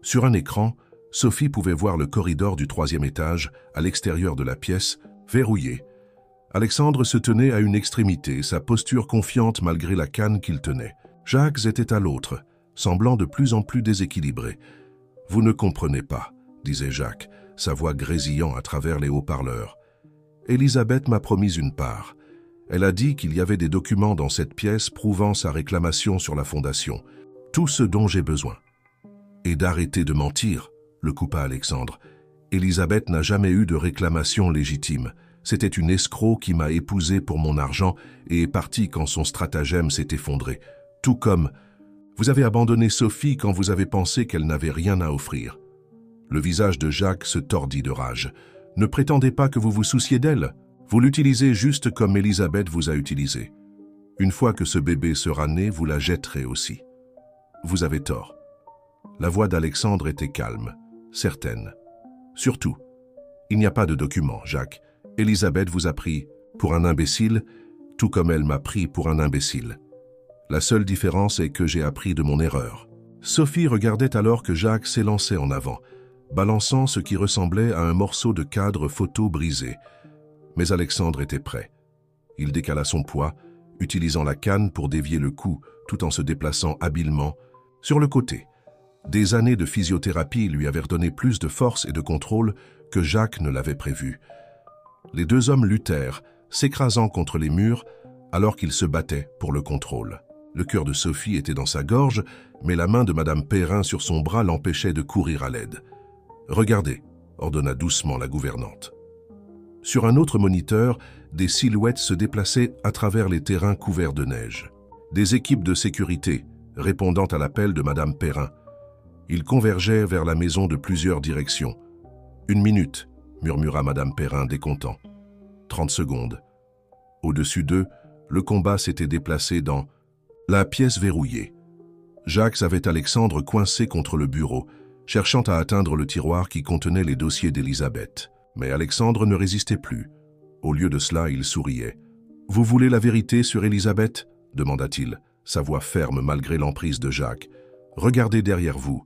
Sur un écran, Sophie pouvait voir le corridor du 3e étage, à l'extérieur de la pièce, verrouillé. Alexandre se tenait à une extrémité, sa posture confiante malgré la canne qu'il tenait. Jacques était à l'autre, semblant de plus en plus déséquilibré. « Vous ne comprenez pas, » disait Jacques, sa voix grésillant à travers les haut-parleurs. « Elisabeth m'a promis une part. Elle a dit qu'il y avait des documents dans cette pièce prouvant sa réclamation sur la fondation. Tout ce dont j'ai besoin. »« Et d'arrêter de mentir, » le coupa Alexandre. « Elisabeth n'a jamais eu de réclamation légitime. C'était une escroc qui m'a épousé pour mon argent et est partie quand son stratagème s'est effondré. Tout comme... Vous avez abandonné Sophie quand vous avez pensé qu'elle n'avait rien à offrir. » Le visage de Jacques se tordit de rage. « Ne prétendez pas que vous vous souciez d'elle. Vous l'utilisez juste comme Elisabeth vous a utilisé. Une fois que ce bébé sera né, vous la jetterez aussi. Vous avez tort. » La voix d'Alexandre était calme, certaine. « Surtout, il n'y a pas de document, Jacques. Elisabeth vous a pris pour un imbécile, tout comme elle m'a pris pour un imbécile. La seule différence est que j'ai appris de mon erreur. » Sophie regardait alors que Jacques s'élançait en avant, balançant ce qui ressemblait à un morceau de cadre photo brisé. Mais Alexandre était prêt. Il décala son poids, utilisant la canne pour dévier le coup, tout en se déplaçant habilement sur le côté. Des années de physiothérapie lui avaient donné plus de force et de contrôle que Jacques ne l'avait prévu. Les deux hommes luttèrent, s'écrasant contre les murs, alors qu'ils se battaient pour le contrôle. Le cœur de Sophie était dans sa gorge, mais la main de Madame Perrin sur son bras l'empêchait de courir à l'aide. « Regardez », ordonna doucement la gouvernante. Sur un autre moniteur, des silhouettes se déplaçaient à travers les terrains couverts de neige. Des équipes de sécurité, répondant à l'appel de Madame Perrin. Ils convergeaient vers la maison de plusieurs directions. « 1 minute », murmura Madame Perrin décontent. 30 secondes. Au-dessus d'eux, le combat s'était déplacé dans la pièce verrouillée. Jacques avait Alexandre coincé contre le bureau, cherchant à atteindre le tiroir qui contenait les dossiers d'Elisabeth. Mais Alexandre ne résistait plus. Au lieu de cela, il souriait. « Vous voulez la vérité sur Elisabeth ?» demanda-t-il, sa voix ferme malgré l'emprise de Jacques. « Regardez derrière vous. »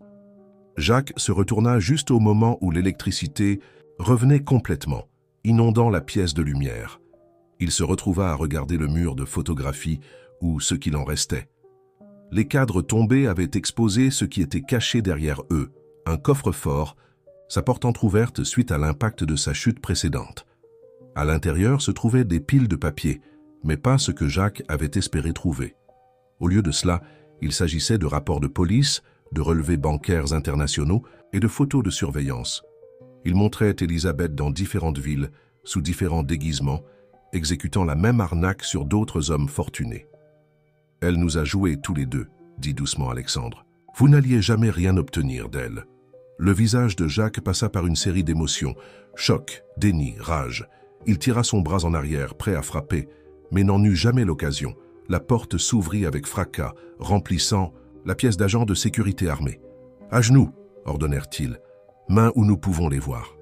Jacques se retourna juste au moment où l'électricité revenait complètement, inondant la pièce de lumière. Il se retrouva à regarder le mur de photographie ou ce qu'il en restait. Les cadres tombés avaient exposé ce qui était caché derrière eux, un coffre-fort, sa porte entr'ouverte suite à l'impact de sa chute précédente. À l'intérieur se trouvaient des piles de papier, mais pas ce que Jacques avait espéré trouver. Au lieu de cela, il s'agissait de rapports de police, de relevés bancaires internationaux et de photos de surveillance. Il montrait Elisabeth dans différentes villes, sous différents déguisements, exécutant la même arnaque sur d'autres hommes fortunés. « Elle nous a joués tous les deux », dit doucement Alexandre. « Vous n'alliez jamais rien obtenir d'elle. » Le visage de Jacques passa par une série d'émotions. Choc, déni, rage. Il tira son bras en arrière, prêt à frapper, mais n'en eut jamais l'occasion. La porte s'ouvrit avec fracas, remplissant la pièce d'agent de sécurité armée. « À genoux !» ordonnèrent-ils, « mains où nous pouvons les voir. »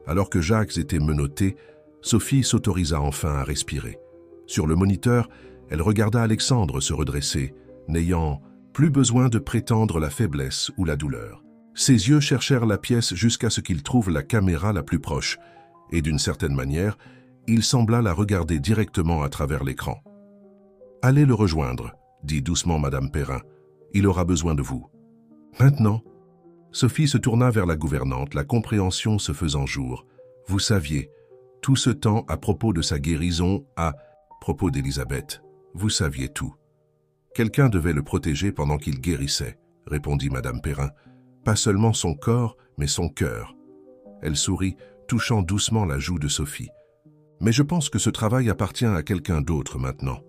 Alors que Jacques était menotté, Sophie s'autorisa enfin à respirer. Sur le moniteur, elle regarda Alexandre se redresser, n'ayant plus besoin de prétendre la faiblesse ou la douleur. Ses yeux cherchèrent la pièce jusqu'à ce qu'il trouve la caméra la plus proche, et d'une certaine manière, il sembla la regarder directement à travers l'écran. « Allez le rejoindre », dit doucement Madame Perrin. « Il aura besoin de vous. » Maintenant, Sophie se tourna vers la gouvernante, la compréhension se faisant jour. Vous saviez, tout ce temps à propos de sa guérison, à propos d'Élisabeth, vous saviez tout. Quelqu'un devait le protéger pendant qu'il guérissait, répondit Madame Perrin. Pas seulement son corps, mais son cœur. Elle sourit, touchant doucement la joue de Sophie. Mais je pense que ce travail appartient à quelqu'un d'autre maintenant.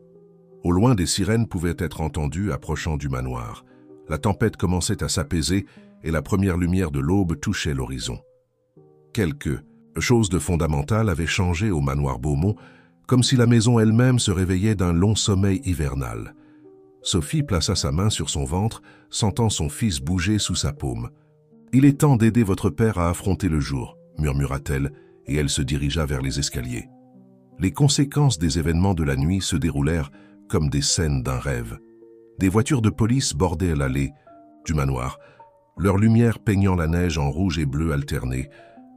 Au loin, des sirènes pouvaient être entendues approchant du manoir. La tempête commençait à s'apaiser et la première lumière de l'aube touchait l'horizon. Quelque chose de fondamental avait changé au manoir Beaumont, comme si la maison elle-même se réveillait d'un long sommeil hivernal. Sophie plaça sa main sur son ventre, sentant son fils bouger sous sa paume. « Il est temps d'aider votre père à affronter le jour », murmura-t-elle, et elle se dirigea vers les escaliers. Les conséquences des événements de la nuit se déroulèrent comme des scènes d'un rêve. Des voitures de police bordaient l'allée du manoir, leur lumière peignant la neige en rouge et bleu alterné.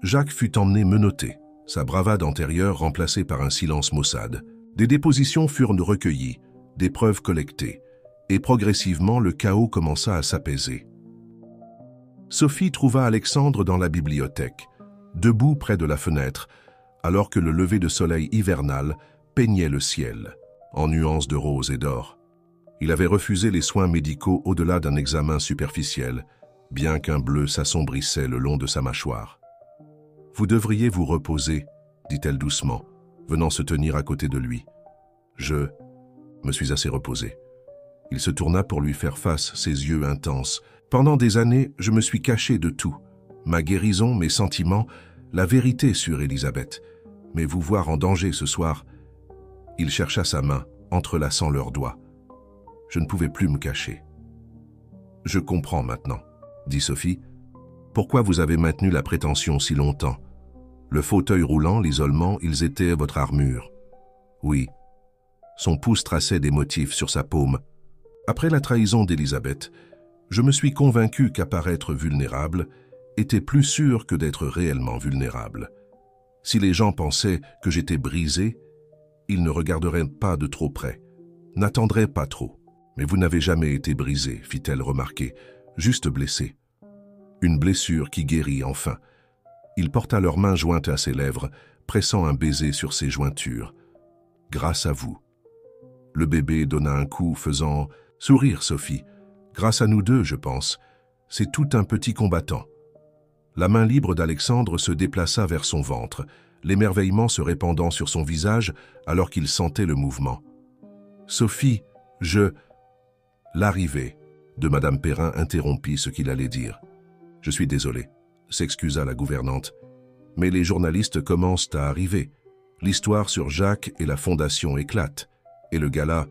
Jacques fut emmené menotté, sa bravade antérieure remplacée par un silence maussade. Des dépositions furent recueillies, des preuves collectées, et progressivement le chaos commença à s'apaiser. Sophie trouva Alexandre dans la bibliothèque, debout près de la fenêtre, alors que le lever de soleil hivernal peignait le ciel, en nuances de rose et d'or. Il avait refusé les soins médicaux au-delà d'un examen superficiel, bien qu'un bleu s'assombrissait le long de sa mâchoire. « Vous devriez vous reposer, » dit-elle doucement, venant se tenir à côté de lui. « Je me suis assez reposé. » Il se tourna pour lui faire face, ses yeux intenses. « Pendant des années, je me suis caché de tout. Ma guérison, mes sentiments, la vérité sur Élisabeth. Mais vous voir en danger ce soir... » Il chercha sa main, entrelaçant leurs doigts. « Je ne pouvais plus me cacher. »« Je comprends maintenant, » dit Sophie. « Pourquoi vous avez maintenu la prétention si longtemps? Le fauteuil roulant, l'isolement, ils étaient votre armure. » Oui. Son pouce traçait des motifs sur sa paume. « Après la trahison d'Élisabeth, je me suis convaincu qu'apparaître vulnérable était plus sûr que d'être réellement vulnérable. Si les gens pensaient que j'étais brisé, ils ne regarderaient pas de trop près, n'attendraient pas trop. Mais vous n'avez jamais été brisé, fit-elle remarquer, juste blessé. Une blessure qui guérit enfin. » Il porta leurs mains jointes à ses lèvres, pressant un baiser sur ses jointures. « Grâce à vous. » Le bébé donna un coup, faisant sourire Sophie. « Grâce à nous deux, je pense. C'est tout un petit combattant. » La main libre d'Alexandre se déplaça vers son ventre, l'émerveillement se répandant sur son visage alors qu'il sentait le mouvement. « Sophie, je... » L'arrivée de Madame Perrin interrompit ce qu'il allait dire. « Je suis désolé, » s'excusa la gouvernante. « Mais les journalistes commencent à arriver. L'histoire sur Jacques et la fondation éclate. Et le gala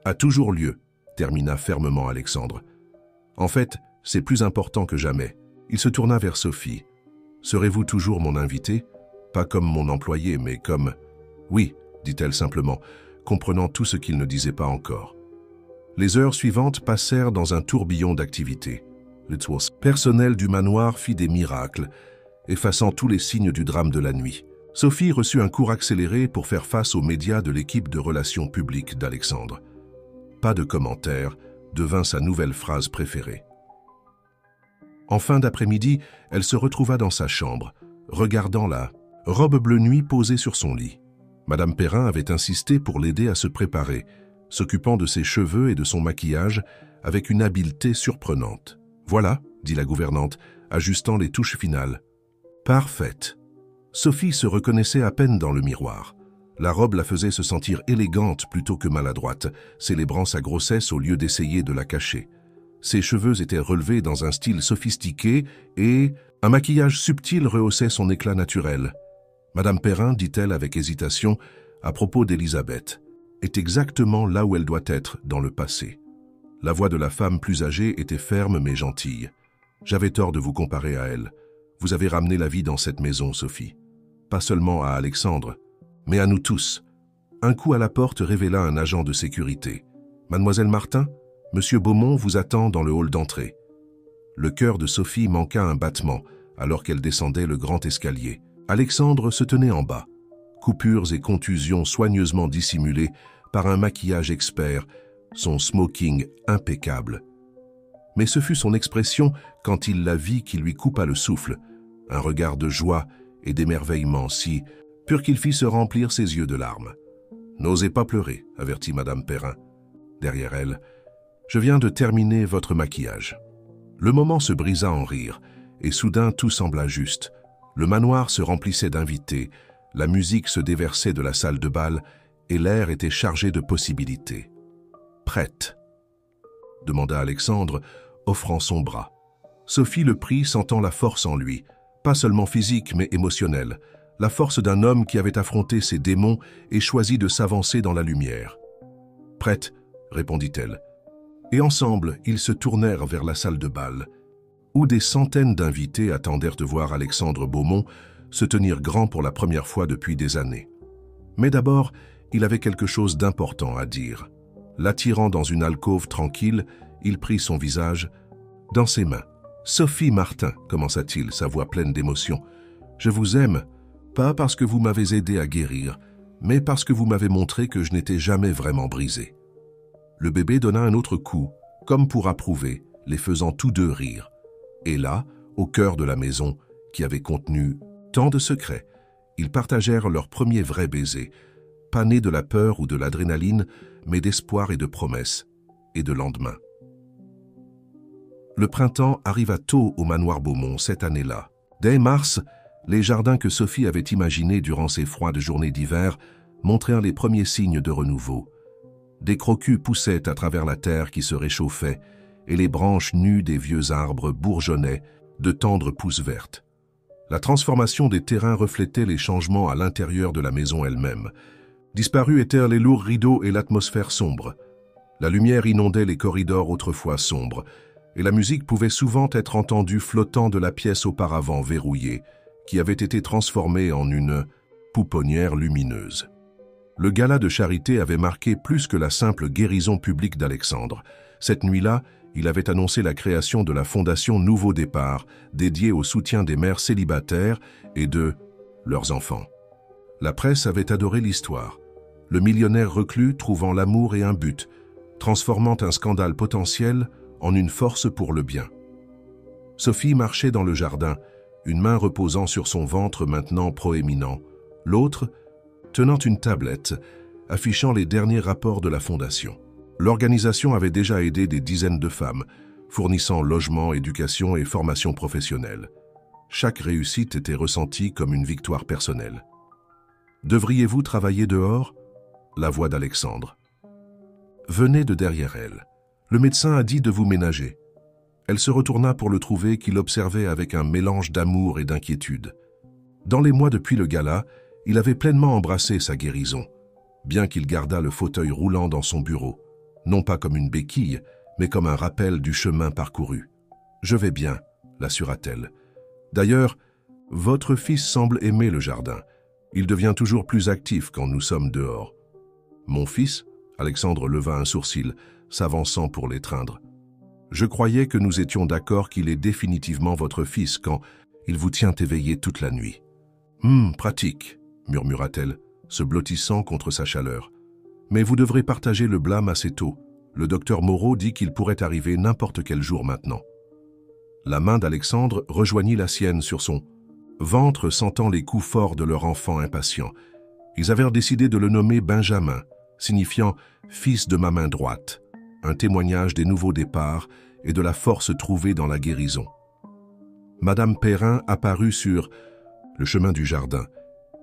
a toujours lieu, » termina fermement Alexandre. « En fait, c'est plus important que jamais. » Il se tourna vers Sophie. « Serez-vous toujours mon invité? Pas comme mon employé, mais comme... » « Oui, » dit-elle simplement, comprenant tout ce qu'il ne disait pas encore. Les heures suivantes passèrent dans un tourbillon d'activités. Le personnel du manoir fit des miracles, effaçant tous les signes du drame de la nuit. Sophie reçut un cours accéléré pour faire face aux médias de l'équipe de relations publiques d'Alexandre. Pas de commentaires devint sa nouvelle phrase préférée. En fin d'après-midi, elle se retrouva dans sa chambre, regardant la robe bleu nuit posée sur son lit. Madame Perrin avait insisté pour l'aider à se préparer, s'occupant de ses cheveux et de son maquillage avec une habileté surprenante. « Voilà, » dit la gouvernante, ajustant les touches finales. « Parfaite. » Sophie se reconnaissait à peine dans le miroir. La robe la faisait se sentir élégante plutôt que maladroite, célébrant sa grossesse au lieu d'essayer de la cacher. Ses cheveux étaient relevés dans un style sophistiqué et un maquillage subtil rehaussait son éclat naturel. Madame Perrin, dit-elle avec hésitation, à propos d'Élisabeth, est exactement là où elle doit être dans le passé. La voix de la femme plus âgée était ferme mais gentille. J'avais tort de vous comparer à elle. Vous avez ramené la vie dans cette maison, Sophie. Pas seulement à Alexandre, mais à nous tous. Un coup à la porte révéla un agent de sécurité. « Mademoiselle Martin, Monsieur Beaumont vous attend dans le hall d'entrée. » Le cœur de Sophie manqua un battement alors qu'elle descendait le grand escalier. Alexandre se tenait en bas, coupures et contusions soigneusement dissimulées par un maquillage expert, son smoking impeccable. Mais ce fut son expression quand il la vit qui lui coupa le souffle, un regard de joie et d'émerveillement si pur qu'il fit se remplir ses yeux de larmes. « N'osez pas pleurer, » avertit Madame Perrin. Derrière elle, « Je viens de terminer votre maquillage. » Le moment se brisa en rire, et soudain tout sembla juste. Le manoir se remplissait d'invités, la musique se déversait de la salle de bal, et l'air était chargé de possibilités. « Prête ?» demanda Alexandre, offrant son bras. Sophie le prit, sentant la force en lui, pas seulement physique mais émotionnelle, la force d'un homme qui avait affronté ses démons et choisi de s'avancer dans la lumière. « Prête ?» répondit-elle. Et ensemble, ils se tournèrent vers la salle de bal, où des centaines d'invités attendèrent de voir Alexandre Beaumont se tenir grand pour la première fois depuis des années. Mais d'abord, il avait quelque chose d'important à dire. L'attirant dans une alcôve tranquille, il prit son visage dans ses mains. « Sophie Martin, commença-t-il, sa voix pleine d'émotion, je vous aime, pas parce que vous m'avez aidé à guérir, mais parce que vous m'avez montré que je n'étais jamais vraiment brisé. » Le bébé donna un autre coup, comme pour approuver, les faisant tous deux rire. Et là, au cœur de la maison, qui avait contenu tant de secrets, ils partagèrent leur premier vrai baiser, pas né de la peur ou de l'adrénaline, mais d'espoir et de promesses, et de lendemain. Le printemps arriva tôt au manoir Beaumont cette année-là. Dès mars, les jardins que Sophie avait imaginés durant ces froides journées d'hiver montrèrent les premiers signes de renouveau. Des crocus poussaient à travers la terre qui se réchauffait, et les branches nues des vieux arbres bourgeonnaient de tendres pousses vertes. La transformation des terrains reflétait les changements à l'intérieur de la maison elle-même. Disparus étaient les lourds rideaux et l'atmosphère sombre. La lumière inondait les corridors autrefois sombres, et la musique pouvait souvent être entendue flottant de la pièce auparavant verrouillée, qui avait été transformée en une pouponnière lumineuse. Le gala de charité avait marqué plus que la simple guérison publique d'Alexandre. Cette nuit-là, il avait annoncé la création de la Fondation Nouveau Départ, dédiée au soutien des mères célibataires et de leurs enfants. La presse avait adoré l'histoire. Le millionnaire reclus trouvant l'amour et un but, transformant un scandale potentiel en une force pour le bien. Sophie marchait dans le jardin, une main reposant sur son ventre maintenant proéminent, l'autre tenant une tablette affichant les derniers rapports de la Fondation. L'organisation avait déjà aidé des dizaines de femmes, fournissant logement, éducation et formation professionnelle. Chaque réussite était ressentie comme une victoire personnelle. « Devriez-vous travailler dehors ?» La voix d'Alexandre. Venez de derrière elle. Le médecin a dit de vous ménager. Elle se retourna pour le trouver qu'il observait avec un mélange d'amour et d'inquiétude. Dans les mois depuis le gala, il avait pleinement embrassé sa guérison, bien qu'il gardât le fauteuil roulant dans son bureau, non pas comme une béquille, mais comme un rappel du chemin parcouru. « Je vais bien », l'assura-t-elle. « D'ailleurs, votre fils semble aimer le jardin. Il devient toujours plus actif quand nous sommes dehors. »« Mon fils ?» Alexandre leva un sourcil, s'avançant pour l'étreindre. « Je croyais que nous étions d'accord qu'il est définitivement votre fils quand il vous tient éveillé toute la nuit. »« Pratique », murmura-t-elle, se blottissant contre sa chaleur. « Mais vous devrez partager le blâme assez tôt. Le docteur Moreau dit qu'il pourrait arriver n'importe quel jour maintenant. » La main d'Alexandre rejoignit la sienne sur son ventre, sentant les coups forts de leur enfant impatient. Ils avaient décidé de le nommer Benjamin, signifiant « fils de ma main droite », un témoignage des nouveaux départs et de la force trouvée dans la guérison. Madame Perrin apparut sur le chemin du jardin,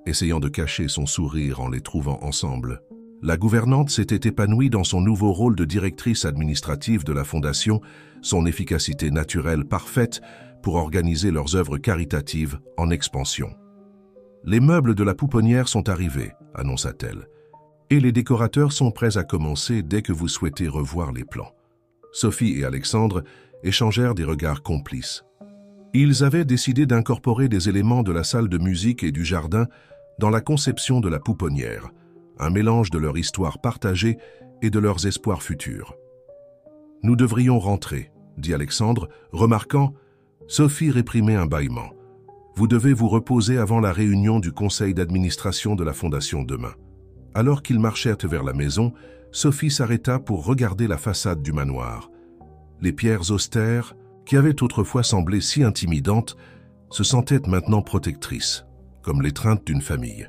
essayant de cacher son sourire en les trouvant ensemble. La gouvernante s'était épanouie dans son nouveau rôle de directrice administrative de la Fondation, son efficacité naturelle parfaite pour organiser leurs œuvres caritatives en expansion. « Les meubles de la pouponnière sont arrivés », annonça-t-elle, « et les décorateurs sont prêts à commencer dès que vous souhaitez revoir les plans. » Sophie et Alexandre échangèrent des regards complices. Ils avaient décidé d'incorporer des éléments de la salle de musique et du jardin dans la conception de la pouponnière, un mélange de leur histoire partagée et de leurs espoirs futurs. « Nous devrions rentrer », dit Alexandre, remarquant « Sophie réprimait un bâillement. Vous devez vous reposer avant la réunion du conseil d'administration de la Fondation demain. » Alors qu'ils marchèrent vers la maison, Sophie s'arrêta pour regarder la façade du manoir. Les pierres austères, qui avaient autrefois semblé si intimidantes, se sentaient maintenant protectrices, comme l'étreinte d'une famille.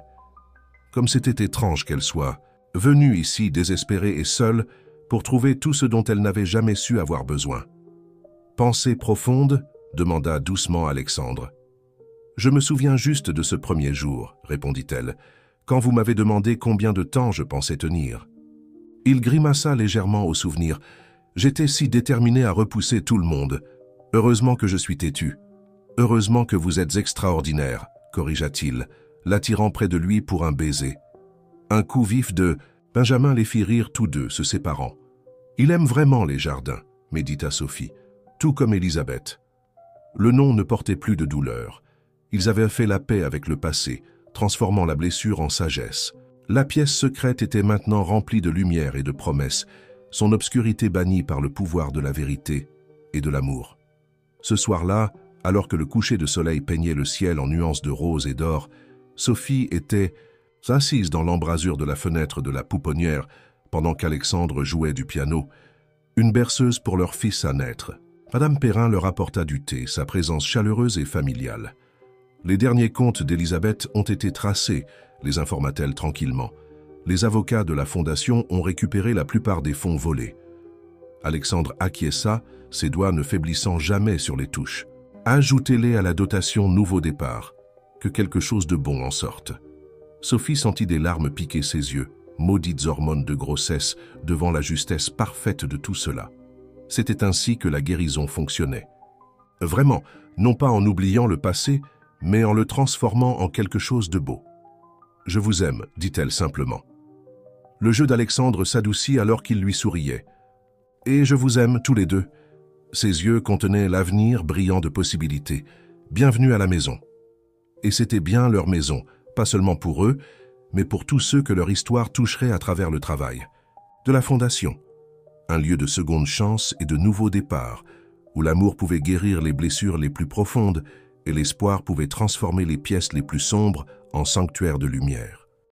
Comme c'était étrange qu'elle soit, venue ici désespérée et seule, pour trouver tout ce dont elle n'avait jamais su avoir besoin. « Pensée profonde ?» demanda doucement Alexandre. « Je me souviens juste de ce premier jour, » répondit-elle, « quand vous m'avez demandé combien de temps je pensais tenir. » Il grimaça légèrement au souvenir. « J'étais si déterminé à repousser tout le monde. Heureusement que je suis têtu. Heureusement que vous êtes extraordinaire, » corrigea-t-il, l'attirant près de lui pour un baiser. Un coup vif de « Benjamin les fit rire tous deux, se séparant. »« Il aime vraiment les jardins, » médita Sophie, tout comme Élisabeth. Le nom ne portait plus de douleur. Ils avaient fait la paix avec le passé, transformant la blessure en sagesse. La pièce secrète était maintenant remplie de lumière et de promesses, son obscurité bannie par le pouvoir de la vérité et de l'amour. Ce soir-là, alors que le coucher de soleil peignait le ciel en nuances de rose et d'or, Sophie était assise dans l'embrasure de la fenêtre de la pouponnière pendant qu'Alexandre jouait du piano, une berceuse pour leur fils à naître. Madame Perrin leur apporta du thé, sa présence chaleureuse et familiale. Les derniers comptes d'Élisabeth ont été tracés, les informa-t-elle tranquillement. Les avocats de la fondation ont récupéré la plupart des fonds volés. Alexandre acquiesça, ses doigts ne faiblissant jamais sur les touches. Ajoutez-les à la dotation nouveau départ, que quelque chose de bon en sorte. Sophie sentit des larmes piquer ses yeux, maudites hormones de grossesse devant la justesse parfaite de tout cela. C'était ainsi que la guérison fonctionnait. Vraiment, non pas en oubliant le passé, mais en le transformant en quelque chose de beau. « Je vous aime », dit-elle simplement. Le jeu d'Alexandre s'adoucit alors qu'il lui souriait. « Et je vous aime tous les deux. » Ses yeux contenaient l'avenir brillant de possibilités. Bienvenue à la maison. Et c'était bien leur maison, pas seulement pour eux, mais pour tous ceux que leur histoire toucherait à travers le travail. De la fondation, un lieu de seconde chance et de nouveau départ, où l'amour pouvait guérir les blessures les plus profondes et l'espoir pouvait transformer les pièces les plus sombres en sanctuaires de lumière.